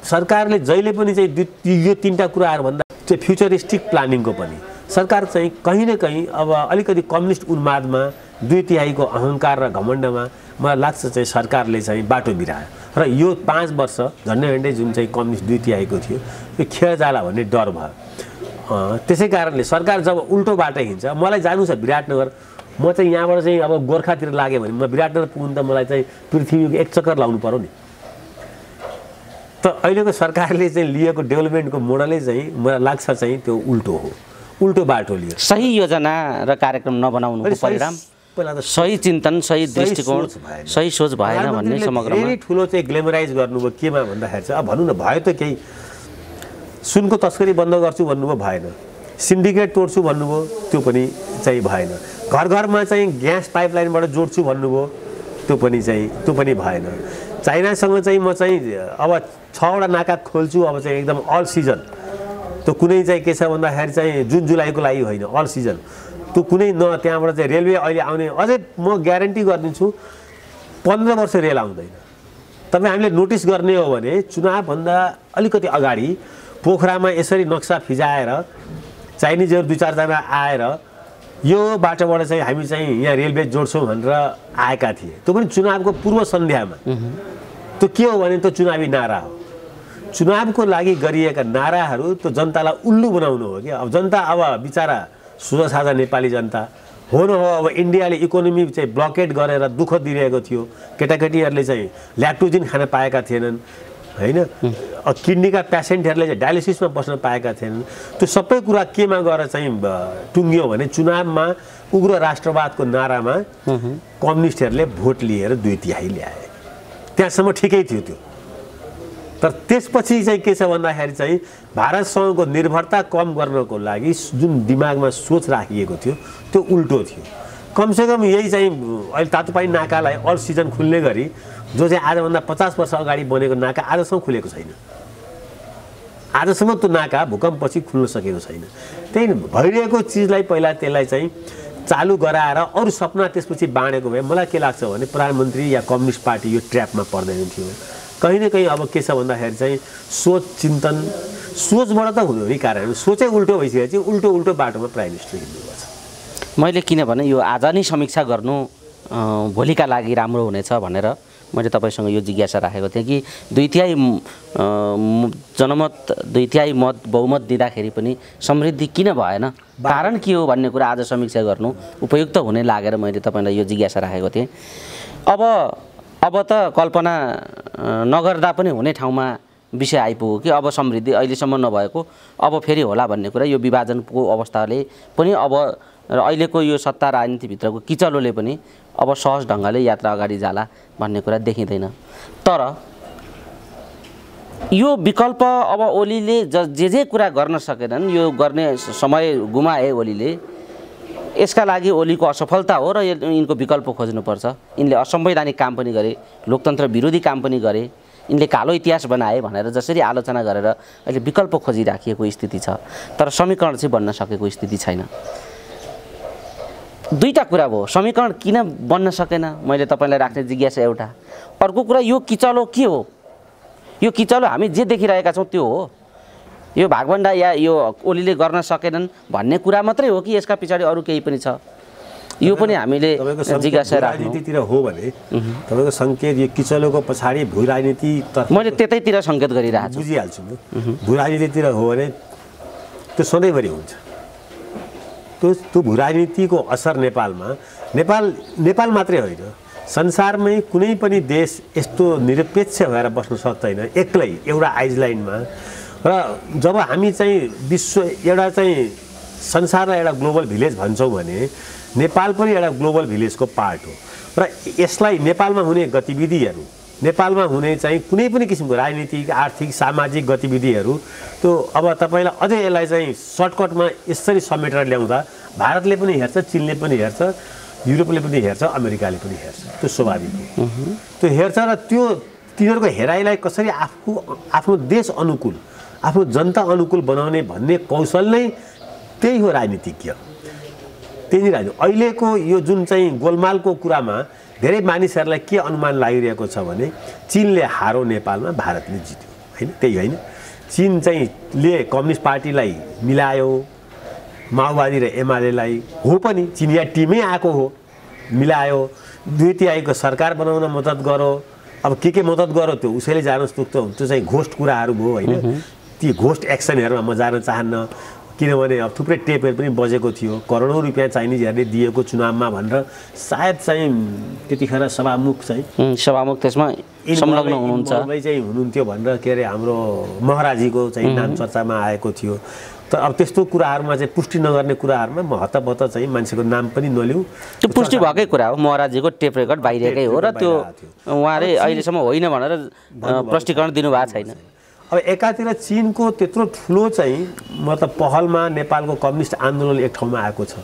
सरकारले जहिले पनि चाहिँ यो 3टा कुराहरूभन्दा चाहिँ फ्युचरिस्टिक प्लानिङको पनि सरकार चाहिँ कहीँ न कहीँ अब अलिकति कम्युनिस्ट उन्मादमा 2/3 अहङ्कार र घमण्डमा मलाई लाग्छ चाहिँ सरकारले चाहिँ बाटो बिरायो र यो 5 वर्ष झन्डै जुन चाहिँ कम्युनिस्ट 2/3 थियो त्यो खेर जाला भन्ने डर भयो। त्यसै कारणले सरकार जब उल्टो बाटो हिँड्छ, मलाई जानु छ विराटनगर, म चाहिँ यहाँबाट चाहिँ अब गोर्खातिर लागेँ भने म विराटनगर पुग्नु त मलाई चाहिँ पृथ्वीको 1 चक्कर लाउनु पर्यो नि। त अहिलेको सरकारले चाहिँ लिएको डेभलपमेन्टको मोडलै चाहिँ मलाई लाग्छ चाहिँ त्यो उल्टो हो, उल्टो बाटो लियो। सही योजना र कार्यक्रम नबनाउनुको परिणाम, सही चिन्तन, सही दृष्टिकोण, सही सोच भएन भन्ने समग्रमा धेरै ठुलो चाहिँ ग्लेमराइज गर्नुभयो। केमा भन्दाखेरि चाहिँ अब भनौँ न, भयो त केही सुनको तस्करी बन्द गर्छु भन्नुभयो, भएन। सिन्डिकेट तोड्छु भन्नुभयो, त्यो पनि चाहिँ भएन। घर घरमा चाहिँ ग्यास पाइपलाइनबाट जोड्छु भन्नुभयो, त्यो पनि भएन। चाइनासँग चाहिँ म चाहिँ अब 6वटा नाका खोल्छु, अब चाहिँ एकदम अल सिजन। त्यो कुनै चाहिँ के छ भन्दाखेरि चाहिँ जुन जुलाईको लागि होइन, अल सिजन। त्यो कुनै त्यहाँबाट चाहिँ रेलवे अहिले आउने, अझै म ग्यारेन्टी गरिदिन्छु 15 वर्ष रेल आउँदैन। तपाईँ हामीले नोटिस गर्ने हो भने चुनावभन्दा अलिकति अगाडि पोखरामा यसरी नक्सा फिजाएर चाइनिजहरू 2-4 जना आएर यो बाटोबाट चाहिँ हामी चाहिँ यहाँ रेलवे जोड्छौँ भनेर आएका थिए। त्यो पनि चुनावको पूर्व सन्ध्यामा। त्यो के हो भने त्यो चुनावी नारा हो। चुनावको लागि गरिएका नाराहरू त्यो जनतालाई उल्लु बनाउनु हो क्या। अब जनता अब बिचारा सुझा साझा नेपाली जनता हो न हो। अब इन्डियाले इकोनोमी चाहिँ ब्लकेट गरेर दुःख दिइरहेको थियो, केटाकेटीहरूले चाहिँ ल्याक्टोजिन खान पाएका थिएनन् होइन। किडनीका पेसेन्टहरूले चाहिँ डायलिसिसमा बस्न पाएका थिएनन्। त्यो सबै कुरा केमा गएर चाहिँ टुङ्गियो भने चुनावमा उग्र राष्ट्रवादको नारामा कम्युनिस्टहरूले भोट लिएर 2/3 ल्याए। त्यहाँसम्म ठिकै थियो त्यो। तर त्यसपछि चाहिँ के छ भन्दाखेरि चाहिँ भारतसँगको निर्भरता कम गर्नको लागि जुन दिमागमा सोच राखिएको थियो त्यो उल्टो थियो। कमसेकम यही चाहिँ अहिले तातोपानी नाकालाई अल सिजन खुल्ने गरी जो चाहिँ आजभन्दा 50 वर्ष अगाडि बनेको नाका आजसम्म खुलेको छैन। आजसम्म त्यो नाका भूकम्पपछि खुल्न सकेको छैन। त्यही भइरहेको चिजलाई पहिला त्यसलाई चाहिँ चालु गराएर अरू सपना त्यसपछि बाँडेको भए मलाई के लाग्छ भने प्रधानमन्त्री या कम्युनिस्ट पार्टी यो ट्र्यापमा पर्दैन थियो। कहीँ न कहीँ अब के छ भन्दाखेरि चाहिँ सोच चिन्तन, सोचबाट त हुनु नि कारण सोचै उल्टो भइसकेपछि उल्टो बाटोमा प्राइम मिनिस्टर हिँड्नुभएको छ। मैले किनभने यो आज नै समीक्षा गर्नु भोलिका लागि राम्रो हुनेछ भनेर मैले तपाईँसँग यो जिज्ञासा राखेको थिएँ कि 2/3 जनमत 2/3 मत बहुमत दिँदाखेरि पनि समृद्धि किन भएन, कारण के हो भन्ने कुरा आज समीक्षा गर्नु उपयुक्त हुने लागेर मैले तपाईँलाई यो जिज्ञासा राखेको थिएँ। अब त कल्पना नगर्दा पनि हुने ठाउँमा विषय आइपुग्यो कि अब समृद्धि अहिलेसम्म नभएको अब फेरि होला भन्ने कुरा। यो विभाजनको अवस्थाले पनि अब र अहिलेको यो सत्ता राजनीतिभित्रको किचलोले पनि अब सहज ढङ्गले यात्रा अगाडि जाला भन्ने कुरा देखिँदैन। तर यो विकल्प अब ओलीले जे कुरा गर्न सकेनन्, यो गर्ने समय गुमाए ओलीले। यसका लागि ओलीको असफलता हो र यिनको विकल्प खोज्नुपर्छ। यिनले असंवैधानिक काम पनि गरे, लोकतन्त्र विरोधी काम पनि गरे, यिनले कालो इतिहास बनाए भनेर जसरी आलोचना गरेर अहिले विकल्प खोजिराखिएको स्थिति छ, तर समीकरण चाहिँ बन्न सकेको स्थिति छैन। दुईटा कुरा भयो, समीकरण किन बन्न सकेन मैले तपाईँलाई राख्ने जिज्ञासा एउटा। अर्को कुरा यो किचलो के हो? यो किचलो हामी जे देखिरहेका छौँ त्यो हो? यो भागभण्डा या यो ओलीले गर्न सकेनन् भन्ने कुरा मात्रै हो कि यसका पछाडि अरू केही पनि छ? यो पनि हामीले जिज्ञासा राजनीतितिर हो भने तपाईँको सङ्केत यो किचलोको पछाडि भू राजनीति मैले त्यतैतिर सङ्केत गरिरहेको छु। बुझिहाल्छु म। भू राजनीतितिर हो भने त्यो सधैँभरि हुन्छ। त्यो भू राजनीतिको असर नेपाल मात्रै होइन, संसारमै कुनै पनि देश यस्तो निरपेक्ष भएर बस्न सक्दैन एक्लै एउटा आइसल्यान्डमा। र जब हामी चाहिँ विश्व एउटा चाहिँ संसारमा एउटा ग्लोबल भिलेज भन्छौँ भने नेपाल पनि एउटा ग्लोबल भिलेजको पार्ट हो र यसलाई नेपालमा हुने गतिविधिहरू नेपालमा हुने चाहिँ कुनै पनि किसिमको राजनीतिक आर्थिक सामाजिक गतिविधिहरू त्यो अब तपाईँलाई अझै यसलाई चाहिँ सर्टकटमा यसरी समेटेर ल्याउँदा भारतले पनि हेर्छ चिनले पनि हेर्छ युरोपले पनि हेर्छ अमेरिकाले पनि हेर्छ त्यो स्वाभाविक हो त्यो हेर्छ र त्यो तिनीहरूको हेराइलाई कसरी आफ्नो देश अनुकूल आफ्नो जनता अनुकूल बनाउने भन्ने कौशल नै त्यही हो राजनीतिज्ञ त्यही राजनीति अहिलेको यो जुन चाहिँ गोलमालको कुरामा धेरै मानिसहरूलाई के अनुमान लागिरहेको छ भने चीनले हारो नेपालमा भारतले जित्यो हैन त्यही हैन चीन चाहिँ ले कम्युनिस्ट पार्टीलाई मिलायो माओवादी र एमालेलाई हो पनि चिनिया टिमै आएको हो मिलायो 2/3 सरकार बनाउन मद्दत गर्यो अब के मद्दत गर्यो त्यो उसैले जानुस् त्यो चाहिँ घोस्ट कुराहरू भयो हैन ती घोस्ट एक्सनहरुमा म जान चाहन्न किनभने अब थुप्रै टेपहरू पनि बजेको थियो करोडौं रुपैयाँ चाइनिजहरूले दिएको चुनावमा भनेर सायद चाहिँ त्यतिखेर सभामुख त्यसमा संलग्न हुनुहुन्छ चाहिँ हुनुहुन्थ्यो भनेर के अरे हाम्रो महाराजीको चाहिँ नाम चर्चामा आएको थियो तर अब त्यस्तो कुराहरुमा चाहिँ पुष्टि नगर्ने कुराहरुमा म हतपत चाहिँ मान्छेको नाम पनि नलिउ त्यो पुष्टि भएकै कुरा हो महाराजीको टेप रेकर्ड बाहिरकै हो र त्यो उहाँले अहिलेसम्म होइन भनेर प्रष्टीकरण दिनुभएको छैन अब एकातिर चीनको त्यत्रो ठुलो चाहिँ मतलब पहलमा नेपालको कम्युनिस्ट आन्दोलन एक ठाउँमा आएको छ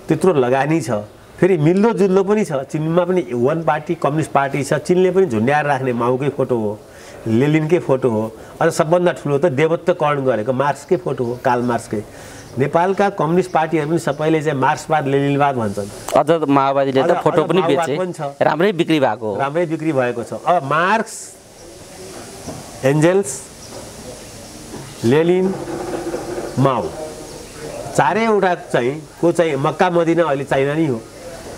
त्यत्रो लगानी छ फेरि मिल्दो जुल्दो पनि छ चीनमा पनि वन पार्टी कम्युनिस्ट पार्टी छ चीनले पनि झुन्ड्याएर राख्ने माओकै फोटो हो लेनिनकै फोटो हो अझ सबभन्दा ठुलो त देवत्वकरण गरेको मार्क्सकै फोटो हो कार्ल मार्क्सकै नेपालका कम्युनिस्ट पार्टीहरू पनि सबैले चाहिँ मार्क्सवाद लेनिनवाद भन्छन् अझ माओवादीले त फोटो पनि बेचे राम्रै बिक्री भएको छ अब मार्क्स एन्जेल्स लेनिन माओ चारैवटा चाहिँ को चाहिँ मक्का मदिना अहिले चाइना नै हो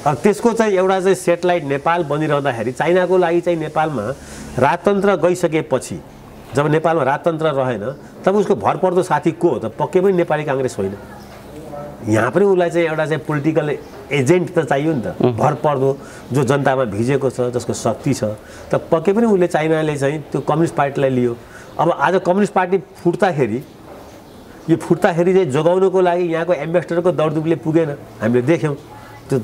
अब त्यसको चाहिँ एउटा चाहिँ सेटेलाइट नेपाल बनिरहँदाखेरि चाइनाको लागि चाहिँ नेपालमा राजतन्त्र गइसकेपछि जब नेपालमा राजतन्त्र रहेन तब उसको भरपर्दो साथी को हो त पक्कै पनि नेपाली कांग्रेस होइन यहाँ पनि उसलाई चाहिँ एउटा चाहिँ पोलिटिकल एजेन्ट त चाहियो नि त भरपर्दो जो जनतामा भिजेको छ जसको शक्ति छ त पक्कै पनि उसले चाइनाले चाहिँ त्यो कम्युनिस्ट पार्टीलाई लियो अब आज कम्युनिस्ट पार्टी फुट्दाखेरि चाहिँ जोगाउनको लागि यहाँको एम्बेसडरको दौडधुपले पुगेन हामीले देख्यौँ त्यो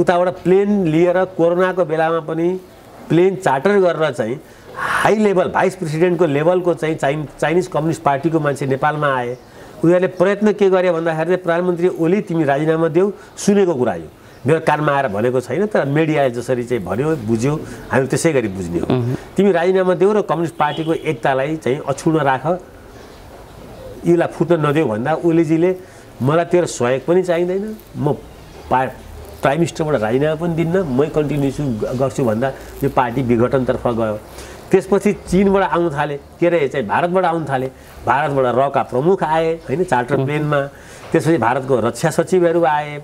उताबाट प्लेन लिएर कोरोनाको बेलामा पनि प्लेन चार्टर गरेर चाहिँ हाई लेभल भाइस प्रेसिडेन्टको लेभलको चाहिँ चाइनिज कम्युनिस्ट पार्टीको मान्छे नेपालमा आए उनीहरूले प्रयत्न के गरे भन्दाखेरि प्रधानमन्त्री ओली तिमी राजीनामा देऊ सुनेको कुरा यो मेरो कानमा आएर भनेको छैन तर मिडियाले जसरी चाहिँ भन्यो बुझ्यो हामी त्यसै गरी बुझ्ने हो तिमी राजीनामा देऊ र कम्युनिस्ट पार्टीको एकतालाई चाहिँ अछुन राख यसलाई फुट्न नदेऊ भन्दा ओलीजीले मलाई तेरो सहयोग पनि चाहिँदैन म प्राइम मिनिस्टरबाट राजीनामा पनि दिन्न मै कन्टिन्यू गर्छु भन्दा यो पार्टी विघटनतर्फ गयो त्यसपछि चीनबाट आउन थाले के रे चाहिँ भारतबाट आउन थाले भारतबाट रका प्रमुख आए हैन चार्टर प्लेनमा त्यसपछि भारतको रक्षा सचिवहरू आए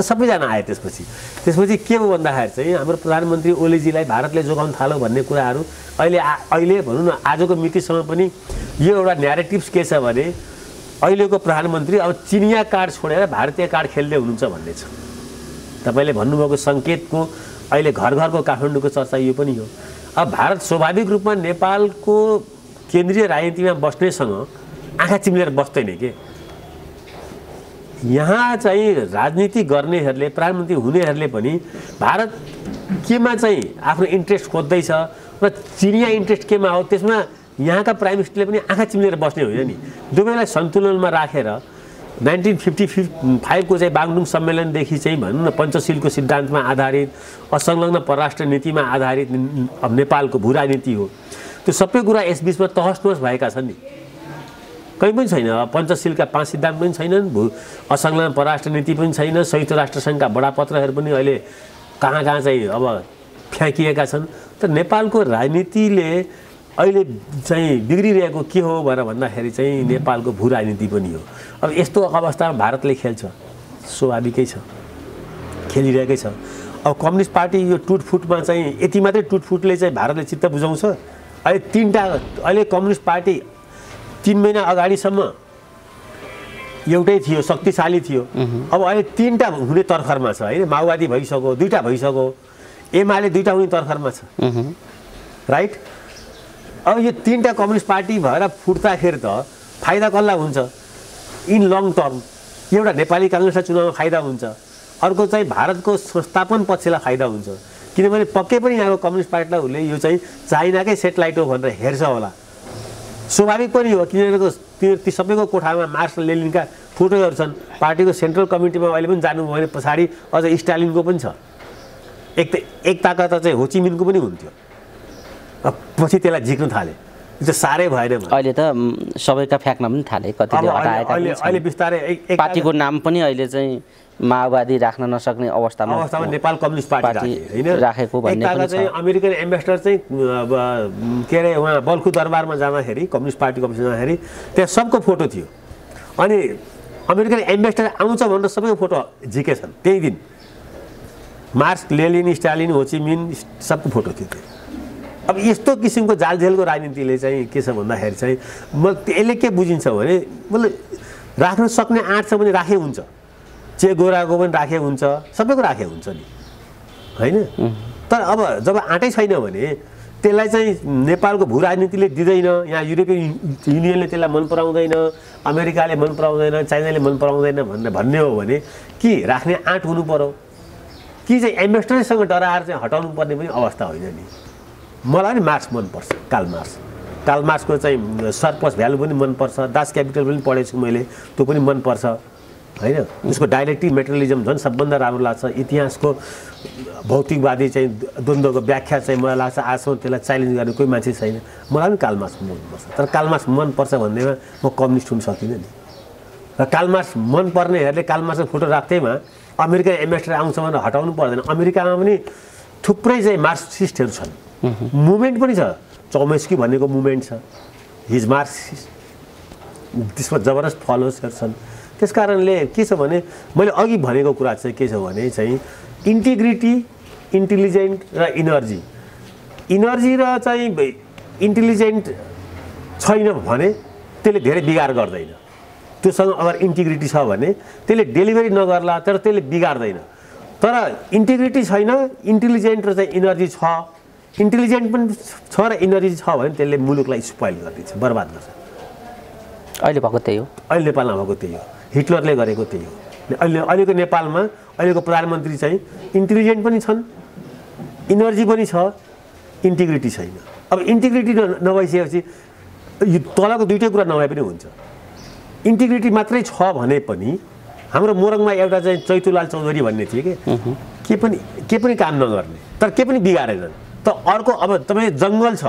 सबैजना आए त्यसपछि के हो भन्दाखेरि चाहिँ हाम्रो प्रधानमन्त्री ओलीजीलाई भारतले जोगाउन थाल्यो भन्ने कुराहरू अहिले भनौँ न आजको मितिसम्म पनि यो एउटा न्यारेटिभ्स के छ भने अहिलेको प्रधानमन्त्री अब चिनिया कार्ड छोडेर भारतीय कार्ड खेल्दै हुनुहुन्छ भन्ने छ तपाईले भन्नुभएको संकेतको अहिले घर घरको काठमाडौँको चर्चा यो पनि हो अब भारत स्वाभाविक रूपमा नेपालको केन्द्रीय राजनीतिमा बस्नेसँग आँखा चिम्लेर बस्दैन के यहाँ चाहिँ राजनीति गर्नेहरूले प्रधानमन्त्री हुनेहरूले पनि भारत केमा चाहिँ आफ्नो इन्ट्रेस्ट खोज्दैछ र चिनिया इन्ट्रेस्ट केमा हो त्यसमा यहाँका प्राइम मिनिस्टरले पनि आँखा चिम्लेर बस्ने होइन नि दुवैलाई सन्तुलनमा राखेर 1955 को चाहिँ बागलुङ सम्मेलनदेखि चाहिँ भनौँ न पञ्चशीलको सिद्धान्तमा आधारित असंलग्न परराष्ट्र नीतिमा आधारित अब नेपालको भू राजनीति हो त्यो सबै कुरा यसबीचमा तहस नहस भएका छन् नि कहीँ पनि छैन पञ्चशीलका 5 सिद्धान्त पनि छैनन् असंलग्न परराष्ट्र नीति पनि छैन संयुक्त राष्ट्र सङ्घका बडापत्रहरू पनि अहिले कहाँ चाहिँ अब फ्याँकिएका छन् तर नेपालको राजनीतिले अहिले चाहिँ बिग्रिरहेको के हो भनेर भन्दाखेरि चाहिँ नेपालको भू राजनीति पनि हो अब यस्तो अवस्थामा भारतले खेल्छ स्वाभाविकै छ खेलिरहेकै छ अब कम्युनिस्ट पार्टी यो टुटफुटमा चाहिँ यति मात्रै टुटफुटले चाहिँ भारतले चित्त बुझाउँछ अहिले कम्युनिस्ट पार्टी 3 महिना अगाडिसम्म एउटै थियो शक्तिशाली थियो अब अहिले 3टा हुने तर्खरमा छ हैन माओवादी भइसक्यो 2टा भइसक्यो एमाले 2टा हुने तर्खरमा छ राइट अब यो 3टा कम्युनिस्ट पार्टी भएर फुट्दाखेरि त फाइदा कसलाई हुन्छ इन लङ टर्म एउटा नेपाली काङ्ग्रेसलाई चुनावमा फाइदा हुन्छ, अर्को चाहिँ भारतको संस्थापन पक्षलाई फाइदा हुन्छ। किनभने पक्कै पनि यहाँको कम्युनिस्ट पार्टीलाई उसले यो चाहिँ चाइनाकै सेटेलाइट हो भनेर हेर्छ होला। स्वाभाविक पनि हो, किनभने ती सबैको कोठामा मार्क्स र लेनिनका फोटोहरू छन्। पार्टीको सेन्ट्रल कमिटीमा अहिले पनि जानुभयो भने पछाडि अझ स्टालिनको पनि छ। एक ताकत चाहिँ होचिमिनको पनि हुन्थ्यो, पछि त्यसलाई झिक्न थाले। त्यो साह्रै भएन। अहिले त सबैका फ्याक्न पनि थाले, कतिले हटाएका पनि छन्। अहिले बिस्तारै पार्टीको नाम पनि अहिले चाहिँ माओवादी राख्न नसक्ने अवस्थामा नेपाल कम्युनिस्ट पार्टी राखेको भन्ने पनि छ। चाहिँ अमेरिकन एम्बेसडर चाहिँ के अरे उहाँ बल्खु दरबारमा जाँदाखेरि कम्युनिस्ट पार्टीको अफिसमा जाँदाखेरि त्यहाँ सबको फोटो थियो। अनि अमेरिकन एम्बेसडर आउँछ भनेर सबैको फोटो झिकेछन् त्यही दिन। मार्क्स, लेनिन, स्टालिन, होचिमिन सबको फोटो थियो। अब यस्तो किसिमको जालझेलको राजनीतिले चाहिँ के छ भन्दाखेरि चाहिँ यसले के बुझिन्छ भने मतलब राख्न सक्ने आँट छ भने राखे हुन्छ, चे गोराको पनि राखे हुन्छ, सबैको राखे हुन्छ नि होइन। तर अब जब आँटै छैन भने त्यसलाई चाहिँ नेपालको भू राजनीतिले दिँदैन, यहाँ युरोपियन युनियनले त्यसलाई मन पराउँदैन, अमेरिकाले मन पराउँदैन, चाइनाले मन पराउँदैन भन्ने हो भने कि राख्ने आँट हुनु पर्यो कि चाहिँ एम्बेसडरसँग डराएर चाहिँ हटाउनु पर्ने पनि अवस्था होइन नि। मलाई नि मार्क्स मनपर्छ, कार्ल मार्क्सको चाहिँ सरप्लस भ्यालु पनि मनपर्छ, दास क्यापिटल पनि पढेको छु मैले, त्यो पनि मनपर्छ होइन। उसको डाइलेक्टिभ मेटेरियलिजम झन् सबभन्दा राम्रो लाग्छ। इतिहासको भौतिकवादी चाहिँ द्वन्द्वको व्याख्या चाहिँ मलाई लाग्छ आजसम्म त्यसलाई च्यालेन्ज गर्ने कोही मान्छे छैन। मलाई पनि कार्ल मार्क्स मनपर्छ, तर कार्ल मार्क्स मनपर्छ भन्नेमा म कम्युनिस्ट हुन सकिनँ नि। र कार्ल मार्क्स मनपर्नेहरूले कार्ल मार्क्सको फोटो राख्दैमा अमेरिकन एम्बेसडर आउँछ भनेर हटाउनु पर्दैन। अमेरिकामा पनि थुप्रै चाहिँ मार्क्सिस्टहरू छन्, मुभमेन्ट पनि छ। चौमेस्की भन्नेको मुभमेन्ट छ, हिज मार्क्सिस्ट, त्यसमा जबरजस्त फलोवर्सहरू छन्। त्यस कारणले के छ भने मैले अघि भनेको कुरा चाहिँ के छ भने चाहिँ इन्टिग्रिटी, इन्टेलिजेन्ट र इनर्जी र चाहिँ इन्टेलिजेन्ट छैन भने त्यसले धेरै बिगार गर्दैन। त्योसँग अगर इन्टिग्रिटी छ भने त्यसले डेलिभरी नगर्ला तर त्यसले बिगार्दैन। तर इन्टिग्रिटी छैन, इन्टेलिजेन्ट र चाहिँ इनर्जी छ, इन्टेलिजेन्ट पनि छ र इनर्जी छ भने त्यसले मुलुकलाई स्पोइल गरिदिन्छ, बर्बाद गर्छ। अहिले भएको त्यही हो, अहिले नेपालमा भएको त्यही हो, हिटलरले गरेको त्यही हो। अहिलेको नेपालमा अहिलेको प्रधानमन्त्री चाहिँ इन्टेलिजेन्ट पनि छन्, इनर्जी पनि छ, इन्टिग्रिटी छैन। अब इन्टिग्रिटी नभइसकेपछि यो तलको दुइटै कुरा नभए पनि हुन्छ। इन्टिग्रिटी मात्रै छ भने पनि हाम्रो मोरङमा एउटा चाहिँ चैतुलाल चौधरी भन्ने थिए के पनि काम नगर्ने, तर के पनि बिगारेनन्। त अर्को अब तपाईँ जङ्गल छ,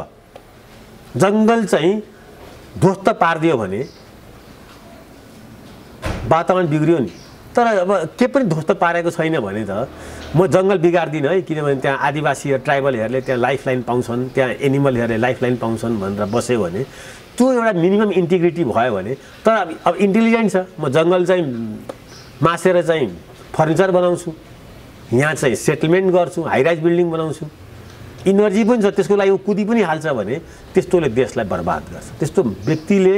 जङ्गल चाहिँ ध्वस्त पारिदियो भने वातावरण बिग्रियो नि। तर अब के पनि ध्वस्त पारेको छैन भने त म जङ्गल बिगार्दिनँ है, किनभने त्यहाँ आदिवासी ट्राइबलहरूले त्यहाँ लाइफलाइन पाउँछन्, त्यहाँ एनिमलहरूले लाइफलाइन पाउँछन् भनेर बस्यो भने त्यो एउटा मिनिमम इन्टिग्रिटी भयो भने। तर अब इन्टेलिजेन्ट छ, म जङ्गल चाहिँ मासेर चाहिँ फर्निचर बनाउँछु, यहाँ चाहिँ सेटलमेन्ट गर्छु, हाइराइज बिल्डिङ बनाउँछु, इनर्जी पनि छ, त्यसको लागि कुदी पनि हाल्छ भने त्यस्तोले देशलाई बर्बाद गर्छ। त्यस्तो व्यक्तिले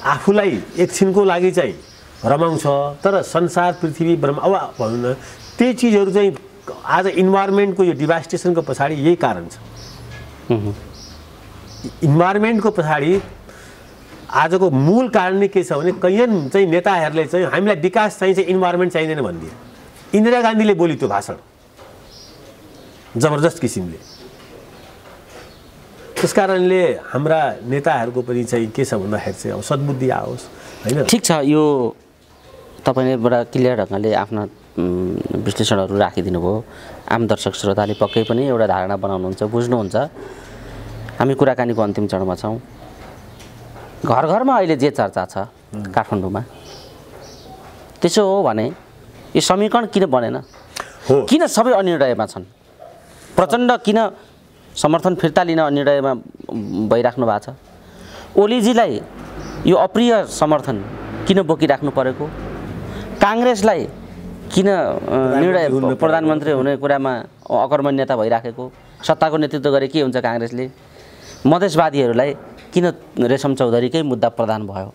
आफूलाई एकछिनको लागि चाहिँ रमाउँछ, तर संसार, पृथ्वी, ब्रह्म अब भनौँ न त्यही चिजहरू चाहिँ आज इन्भाइरोमेन्टको यो डिभास्टेसनको पछाडि यही कारण छ। इन्भाइरोमेन्टको पछाडि आजको मूल कारण नै के छ भने कैयन चाहिँ नेताहरूले चाहिँ हामीलाई विकास चाहिन्छ, इन्भाइरोमेन्ट चाहिँदैन भनिदिए। इन्दिरा गान्धीले बोली त्यो भाषण जबरजस्त किसिमले। त्यस कारणले हाम्रा नेताहरूको पनि चाहिँ के छ भन्दाखेरि चाहिँ अब सद्बुद्धि आओस् होइन। ठिक छ, यो तपाईँले बडा क्लियर ढङ्गले आफ्ना विश्लेषणहरू राखिदिनु भयो। आम दर्शक श्रोताले पक्कै पनि एउटा धारणा बनाउनुहुन्छ, बुझ्नुहुन्छ। हामी कुराकानीको अन्तिम चरणमा छौँ। घर घरमा अहिले जे चर्चा छ काठमाडौँमा, त्यसो हो भने यो समीकरण किन बनेन? किन सबै अनिर्णयमा छन्? प्रचण्ड किन समर्थन फिर्ता लिन अनिर्णयमा भइराख्नु भएको छ? ओलीजीलाई यो अप्रिय समर्थन किन बोकिराख्नु परेको? काङ्ग्रेसलाई किन निर्णय प्रधानमन्त्री हुने कुरामा अकर्मण्यता भइराखेको? सत्ताको नेतृत्व गरे के हुन्छ काङ्ग्रेसले? मधेसवादीहरूलाई किन रेशम चौधरीकै मुद्दा प्रधान भयो?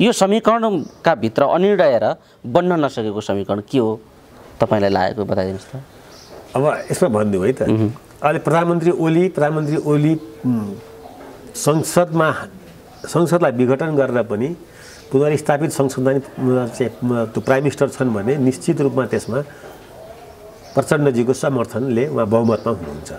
यो समीकरणका भित्र अनिर्णय र बन्न नसकेको समीकरण के हो तपाईँलाई लागेको बताइदिनुहोस् त। अब यसमा भनिदिउँ है त, अहिले प्रधानमन्त्री ओली संसदलाई विघटन गरेर पनि पुनर्स्थापित संशोधन त्यो प्राइम मिनिस्टर छन् भने निश्चित रूपमा त्यसमा प्रचण्डजीको समर्थनले उहाँ बहुमतमा हुनुहुन्छ।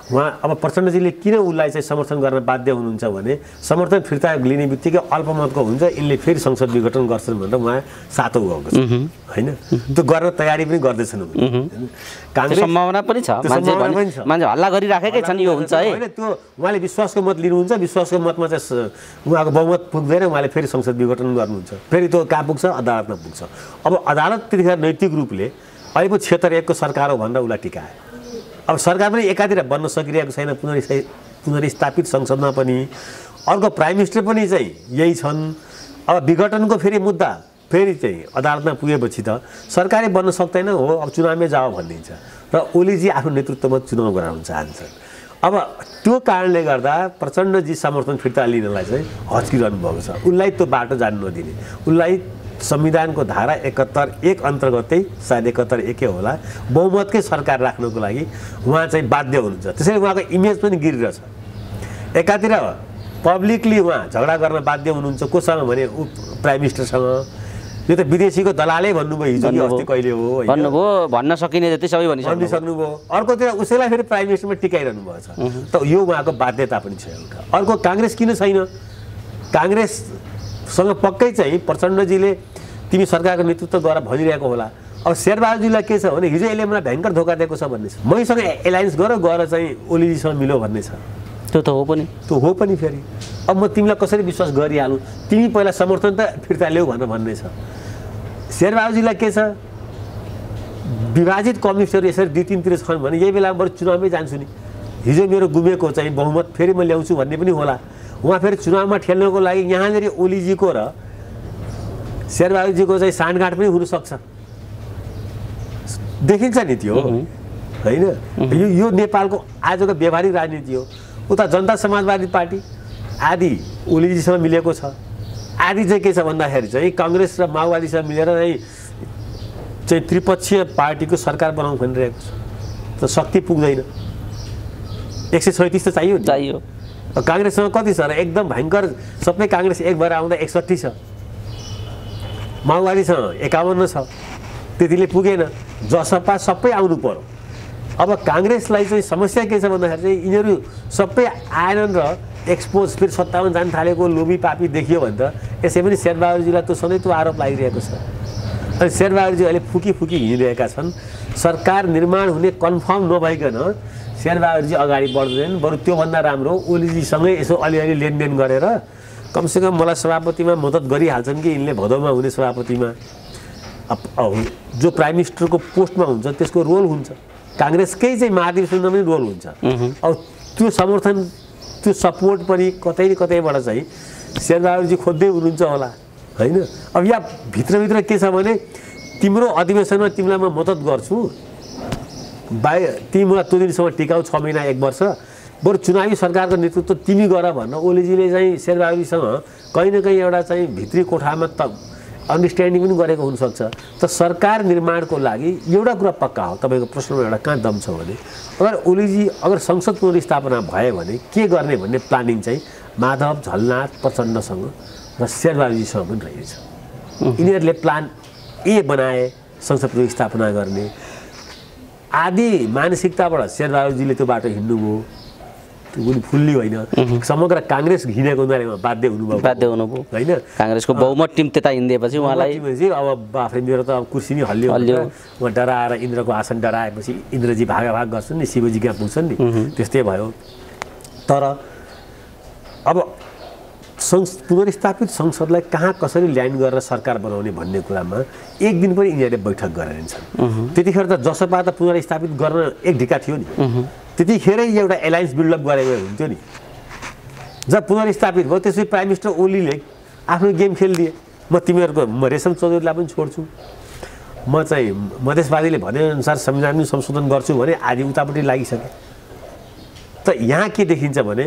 उहाँ अब प्रचण्डजीले किन उसलाई चाहिँ समर्थन गर्न बाध्य हुनुहुन्छ भने समर्थन फिर्ता लिने बित्तिकै अल्पमतको हुन्छ, यिनले फेरि संसद विघटन गर्छन् भनेर उहाँ सातो गएको छ होइन। त्यो गर्न तयारी पनि गर्दैछन्। काङ्ग्रेस सम्भावना पनि छ, मान्छे हल्ला गरिराखेकै छन् यो हुन्छ है होइन। त्यो उहाँले विश्वासको मत लिनुहुन्छ, विश्वासको मतमा चाहिँ उहाँको बहुमत पुग्दैन, उहाँले फेरि संसद विघटन गर्नुहुन्छ, फेरि त्यो कहाँ पुग्छ, अदालतमा पुग्छ। अब अदालत त्यतिखेर नैतिक रूपले अहिले पो क्षेत्र 1 को सरकार हो भनेर उसलाई टिकाए। अब सरकार पनि एकातिर बन्न सकिरहेको छैन पुनर्स्थापित संसदमा पनि। अर्को प्राइम मिनिस्टर पनि चाहिँ यही छन्। अब विघटनको फेरि मुद्दा फेरि चाहिँ अदालतमा पुगेपछि त सरकारै बन्न सक्दैन हो, अब चुनावमै जाओ भनिदिन्छ र ओलीजी आफ्नो नेतृत्वमा चुनाव गराउन चाहन्छन्। अब त्यो कारणले गर्दा प्रचण्डजी समर्थन फिर्ता लिनलाई चाहिँ हच्किरहनु भएको छ। उसलाई त्यो बाटो जानु नदिने, उसलाई संविधानको धारा 71(1) अन्तर्गतै सायद 71(1) होला बहुमतकै सरकार राख्नको लागि उहाँ चाहिँ बाध्य हुनुहुन्छ। त्यसैले उहाँको इमेज पनि गिरिरहेछ। एकातिर पब्लिकली उहाँ झगडा गर्न बाध्य हुनुहुन्छ कोसँग भने प्राइम मिनिस्टरसँग। यो त विदेशीको दलालै भन्नुभयो हिजो कि अस्ति कहिले हो भन्नुभयो, भन्न सकिने जति सबै भनिसक्नुभयो। अर्कोतिर उसैलाई फेरि प्राइम मिनिस्टरमा टिकाइरहनु भएको छ। त यो उहाँको बाध्यता पनि छ एउटा। अर्को काङ्ग्रेस किन छैन? काङ्ग्रेससँग पक्कै चाहिँ प्रचण्डजीले तिमी सरकारको नेतृत्व गरेर भनिरहेको होला। अब शेरबहादुरजीलाई के छ भने हिजो यसले मलाई भयङ्कर धोका दिएको छ भन्ने छ, मैसँग एलायन्स गएर चाहिँ ओलीजीसँग मिलो भन्ने छ। त्यो त हो पनि, त्यो हो पनि। फेरि अब म तिमीलाई कसरी विश्वास गरिहालौँ, तिमी पहिला समर्थन त फिर्ता ल्याऊ भनेर भन्ने छ। शेरबहादुरजीलाई के छ, विभाजित कम्युनिस्टहरू यसरी 2-3तिर छन् भने यही बेला बरु चुनावमै जान्छु नि, हिजो मेरो गुमेको चाहिँ बहुमत फेरि म ल्याउँछु भन्ने पनि होला। उहाँ फेरि चुनावमा ठेल्नको लागि यहाँनिर ओलीजीको र शेरबहादुरजीको चाहिँ साँठगाँठ पनि हुनसक्छ। देखिन्छ नि त्यो होइन। यो नेपालको आजको व्यवहारिक राजनीति हो। उता जनता समाजवादी पार्टी आदि ओलीजीसँग मिलेको छ, आदि चाहिँ के छ भन्दाखेरि चाहिँ काङ्ग्रेस र माओवादीसँग मिलेर चाहिँ त्रिपक्षीय पार्टीको सरकार बनाउनु भनिरहेको छ। त शक्ति पुग्दैन, 137 त चाहियो। काङ्ग्रेससँग कति छ र? एकदम भयङ्कर सबै काङ्ग्रेस एक भएर आउँदा 61 छ, माओवादीसँग 51 छ, त्यतिले पुगेन। जसपा सबै आउनु पर्यो। अब काङ्ग्रेसलाई चाहिँ समस्या के छ भन्दाखेरि चाहिँ यिनीहरू सबै आएनन् र एक्सपोज फेरि 57 जान थालेको लोभी पापी देखियो भने त यसै पनि शेरबहादुरजीलाई त्यो सधैँ त्यो आरोप लागिरहेको छ। अनि शेरबहादुरजी अहिले फुकी हिँडिरहेका छन्। सरकार निर्माण हुने कन्फर्म नभइकन शेरबहादुरजी अगाडि बढ्दैन। बरु त्योभन्दा राम्रो ओलीजीसँगै यसो अलिअलि लेनदेन गरेर कमसेकम मलाई सभापतिमा मद्दत गरिहाल्छन् कि यिनले भदौमा हुने सभापतिमा जो प्राइम मिनिस्टरको पोस्टमा हुन्छ त्यसको रोल हुन्छ। काङ्ग्रेसकै चाहिँ महाधिवेशनमा पनि रोल हुन्छ। अब त्यो समर्थन त्यो सपोर्ट पनि कतै न कतैबाट चाहिँ शेरबहादुरजी खोज्दै हुनुहुन्छ होला होइन। अब यहाँ भित्रभित्र के छ भने तिम्रो अधिवेशनमा तिमीलाई म मद्दत गर्छु, तिमी मलाई त्यो दिनसम्म टिकाउ 6 महिना 1 वर्ष, बरु चुनावी सरकारको नेतृत्व तिमी गर भन्न ओलीजीले चाहिँ शेरबहादुरजीसँग कहीँ न कहीँ एउटा चाहिँ भित्री कोठामा त अन्डरस्ट्यान्डिङ पनि गरेको हुनसक्छ। त सरकार निर्माणको लागि एउटा कुरा पक्का हो, तपाईँको प्रश्नमा एउटा कहाँ दम छ भने अगर संसद पुनर्स्थापना भयो भने के गर्ने भन्ने प्लानिङ चाहिँ माधव झलनाथ प्रचण्डसँग र शेरबहादुरजीसँग पनि रहेछ। यिनीहरूले प्लान ए बनाए संसद पुनर्स्थापना गर्ने। आदि मानसिकताबाट शेरबहादुरजीले त्यो बाटो हिँड्नुभयो, त्यो फुल्ली होइन, समग्र काङ्ग्रेस हिँडेको बारेमा बाध्य हुनुभयो होइन। काङ्ग्रेसको बहुमत टिम त्यता हिँडिदिएपछि उहाँलाई अब आफै मेरो त अब कुर्सी नै हल्लियो, उहाँ डराएर इन्द्रको आसन डराएपछि इन्द्रजी भागाभाग गर्छन् नि, शिवजी कहाँ पुग्छन् नि, त्यस्तै भयो। तर अब पुनर्स्थापित संसदलाई कहाँ कसरी ल्यान्ड गरेर सरकार बनाउने भन्ने कुरामा एक दिन पनि यिनीहरूले बैठक गरेनछन्। त्यतिखेर त जसपा त पुनर्स्थापित गर्न एक ढिका थियो नि, त्यतिखेरै एउटा एलायन्स बिल्डअप गरेको हुन्थ्यो नि। जब पुनर्स्थापित भयो त्यसपछि प्राइम मिनिस्टर ओलीले आफ्नो गेम खेलिदिए, म रेशम चौधरीलाई पनि छोड्छु, म चाहिँ मधेसवादीले भनेअनुसार संविधान संशोधन गर्छु भने आदि उतापट्टि लागिसके। त यहाँ के देखिन्छ भने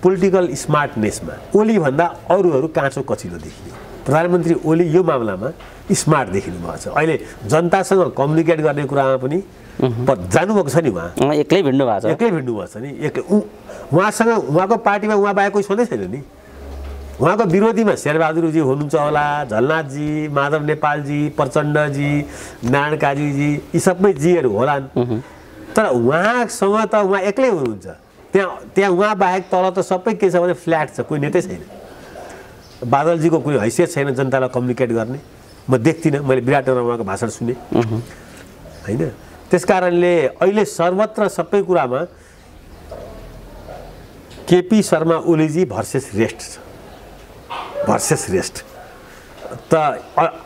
पोलिटिकल स्मार्टनेसमा ओलीभन्दा अरूहरू काँचो कचिलो देखियो। प्रधानमन्त्री ओली यो मामलामा स्मार्ट देखिनु भएको छ। अहिले जनतासँग कम्युनिकेट गर्ने कुरामा पनि जानुभएको छ नि, उहाँ एक्लै भिड्नु भएको छ नि, उहाँसँग उहाँको पार्टीमा उहाँ बाहेक कोही छँदै छैन नि। उहाँको विरोधीमा शेरबहादुरजी हुनुहुन्छ होला, झलनाथजी, माधव नेपालजी, प्रचण्डजी, नारायण काजीजी, यी सबै जीहरू होलान्। तर उहाँसँग त उहाँ एक्लै हुनुहुन्छ। त्यहाँ उहाँ बाहेक तल त सबै के छ भने फ्ल्याट छ, कोही नेतै छैन। बादलजीको कुनै हैसियत छैन जनतालाई कम्युनिकेट गर्ने। म देख्दिनँ, मैले विराटनगरमा उहाँको भाषण सुने होइन। त्यस कारणले अहिले सर्वत्र सबै कुरामा केपी शर्मा ओलीजी भर्सेस रेस्ट छ, भर्सेस रेस्ट। त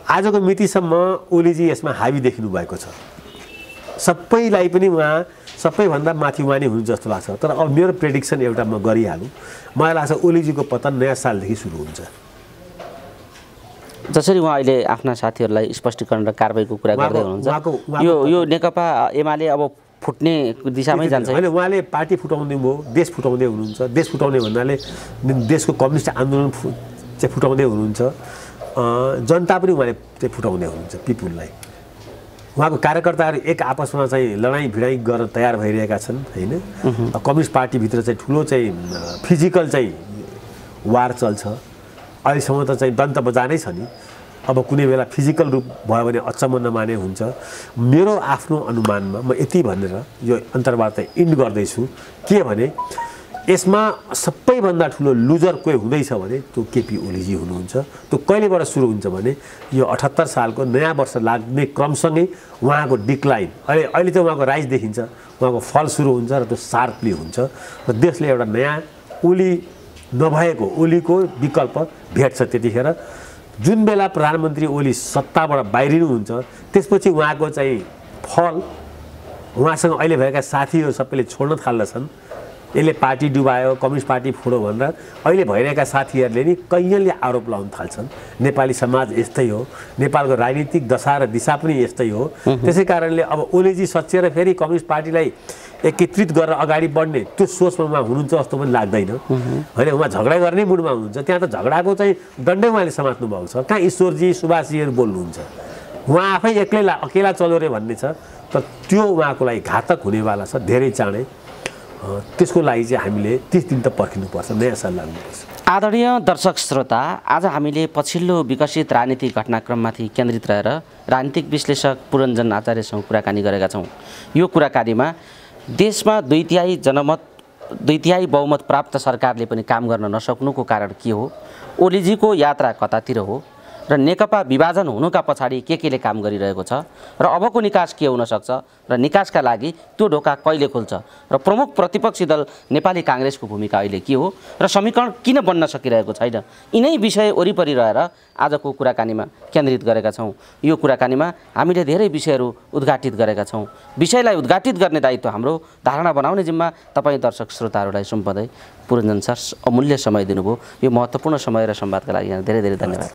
आजको मितिसम्म ओलीजी यसमा हावी देखिनु भएको छ। सबैलाई पनि उहाँ सबैभन्दा माथि उहाँ नै हुनुहुन्छ जस्तो लाग्छ। तर अब मेरो प्रेडिक्सन एउटा म गरिहालौँ, मलाई लाग्छ ओलीजीको पतन नयाँ सालदेखि सुरु हुन्छ। जसरी उहाँ अहिले आफ्ना साथीहरूलाई स्पष्टीकरण र कारबाहीको कुरा गर्दै हुनुहुन्छ, यो नेकपा एमाले अब फुट्ने दिशामै जान्छ होइन। उहाँले पार्टी फुटाउने भयो, देश फुटाउँदै हुनुहुन्छ। देश फुटाउने भन्नाले देशको कम्युनिस्ट आन्दोलन चाहिँ फुटाउँदै हुनुहुन्छ। जनता पनि उहाँले चाहिँ फुटाउँदै हुनुहुन्छ, पिपुललाई। उहाँको कार्यकर्ताहरू एक आपसमा चाहिँ लडाइँ भिडाइ गर्न तयार भइरहेका छन् होइन। कम्युनिस्ट पार्टीभित्र चाहिँ ठुलो चाहिँ फिजिकल चाहिँ वार चल्छ। अहिलेसम्म त चाहिँ दन्त बजानै छ नि। अब कुनै बेला फिजिकल रूप भयो भने अचम्म नमाने हुन्छ। मेरो आफ्नो अनुमानमा म यति भनेर यो अन्तर्वार्ता इन्ड गर्दैछु के भने यसमा सबैभन्दा ठुलो लुजर कोही हुँदैछ भने त्यो केपी ओलीजी हुनुहुन्छ। त्यो कहिलेबाट सुरु हुन्छ भने यो 78 सालको नयाँ वर्ष लाग्ने क्रमसँगै उहाँको डिक्लाइन, अहिले चाहिँ उहाँको राइज देखिन्छ, उहाँको फल सुरु हुन्छ र त्यो सार्पली हुन्छ र देशले एउटा नयाँ ओली नभएको ओलीको विकल्प भेट्छ। त्यतिखेर जुन बेला प्रधानमन्त्री ओली सत्ताबाट बाहिरिनुहुन्छ त्यसपछि उहाँको चाहिँ फल, उहाँसँग अहिले भएका साथीहरू सबैले छोड्न थाल्दछन्। यसले पार्टी डुबायो, कम्युनिस्ट पार्टी फोडो भनेर अहिले भइरहेका साथीहरूले नि कैयनले आरोप लगाउन थाल्छन्। नेपाली समाज यस्तै हो, नेपालको राजनीतिक दशा र दिशा पनि यस्तै हो। त्यसै कारणले अब ओलीजी सच्चिएर फेरि कम्युनिस्ट पार्टीलाई एकीकृत गरेर अगाडि बढ्ने त्यो सोचमा उहाँ हुनुहुन्छ जस्तो पनि लाग्दैन होइन। उहाँ झगडा गर्ने मुडमा हुनुहुन्छ। त्यहाँ त झगडाको चाहिँ दण्डै उहाँले समात्नु भएको छ। कहाँ ईश्वरजी सुभाषजीहरू बोल्नुहुन्छ, उहाँ आफै एक्लै अकेला चल्यो रे भन्ने छ। तर त्यो उहाँको लागि घातक हुनेवाला छ धेरै चाँडै। त्यसको लागि चाहिँ हामीले 30 दिन त पर्खिनुपर्छ, नयाँ साल लाग्नुपर्छ। आदरणीय दर्शक श्रोता, आज हामीले पछिल्लो विकसित राजनीतिक घटनाक्रममाथि केन्द्रित रहेर राजनीतिक विश्लेषक पुरञ्जन आचार्यसँग कुराकानी गरेका छौँ। यो कुराकानीमा देशमा 2/3 बहुमत प्राप्त सरकारले पनि काम गर्न नसक्नुको कारण के हो, ओलीजीको यात्रा कतातिर हो र नेकपा विभाजन हुनुका पछाडि केले काम गरिरहेको छ र अबको निकास के हुन सक्छ र निकासका लागि त्यो ढोका कहिले खुल्छ र प्रमुख प्रतिपक्षी दल नेपाली काङ्ग्रेसको भूमिका अहिले के हो र समीकरण किन बन्न सकिरहेको छैन, यिनै विषय वरिपरि रहेर आजको कुराकानीमा केन्द्रित गरेका छौँ। यो कुराकानीमा हामीले धेरै विषयहरू उद्घाटित गरेका छौँ। विषयलाई उद्घाटित गर्ने दायित्व हाम्रो, धारणा बनाउने जिम्मा तपाईँ दर्शक श्रोताहरूलाई सुम्पँदै पुरञ्जन सर अमूल्य समय दिनुभयो। यो महत्त्वपूर्ण समय र संवादका लागि धेरै धेरै धन्यवाद।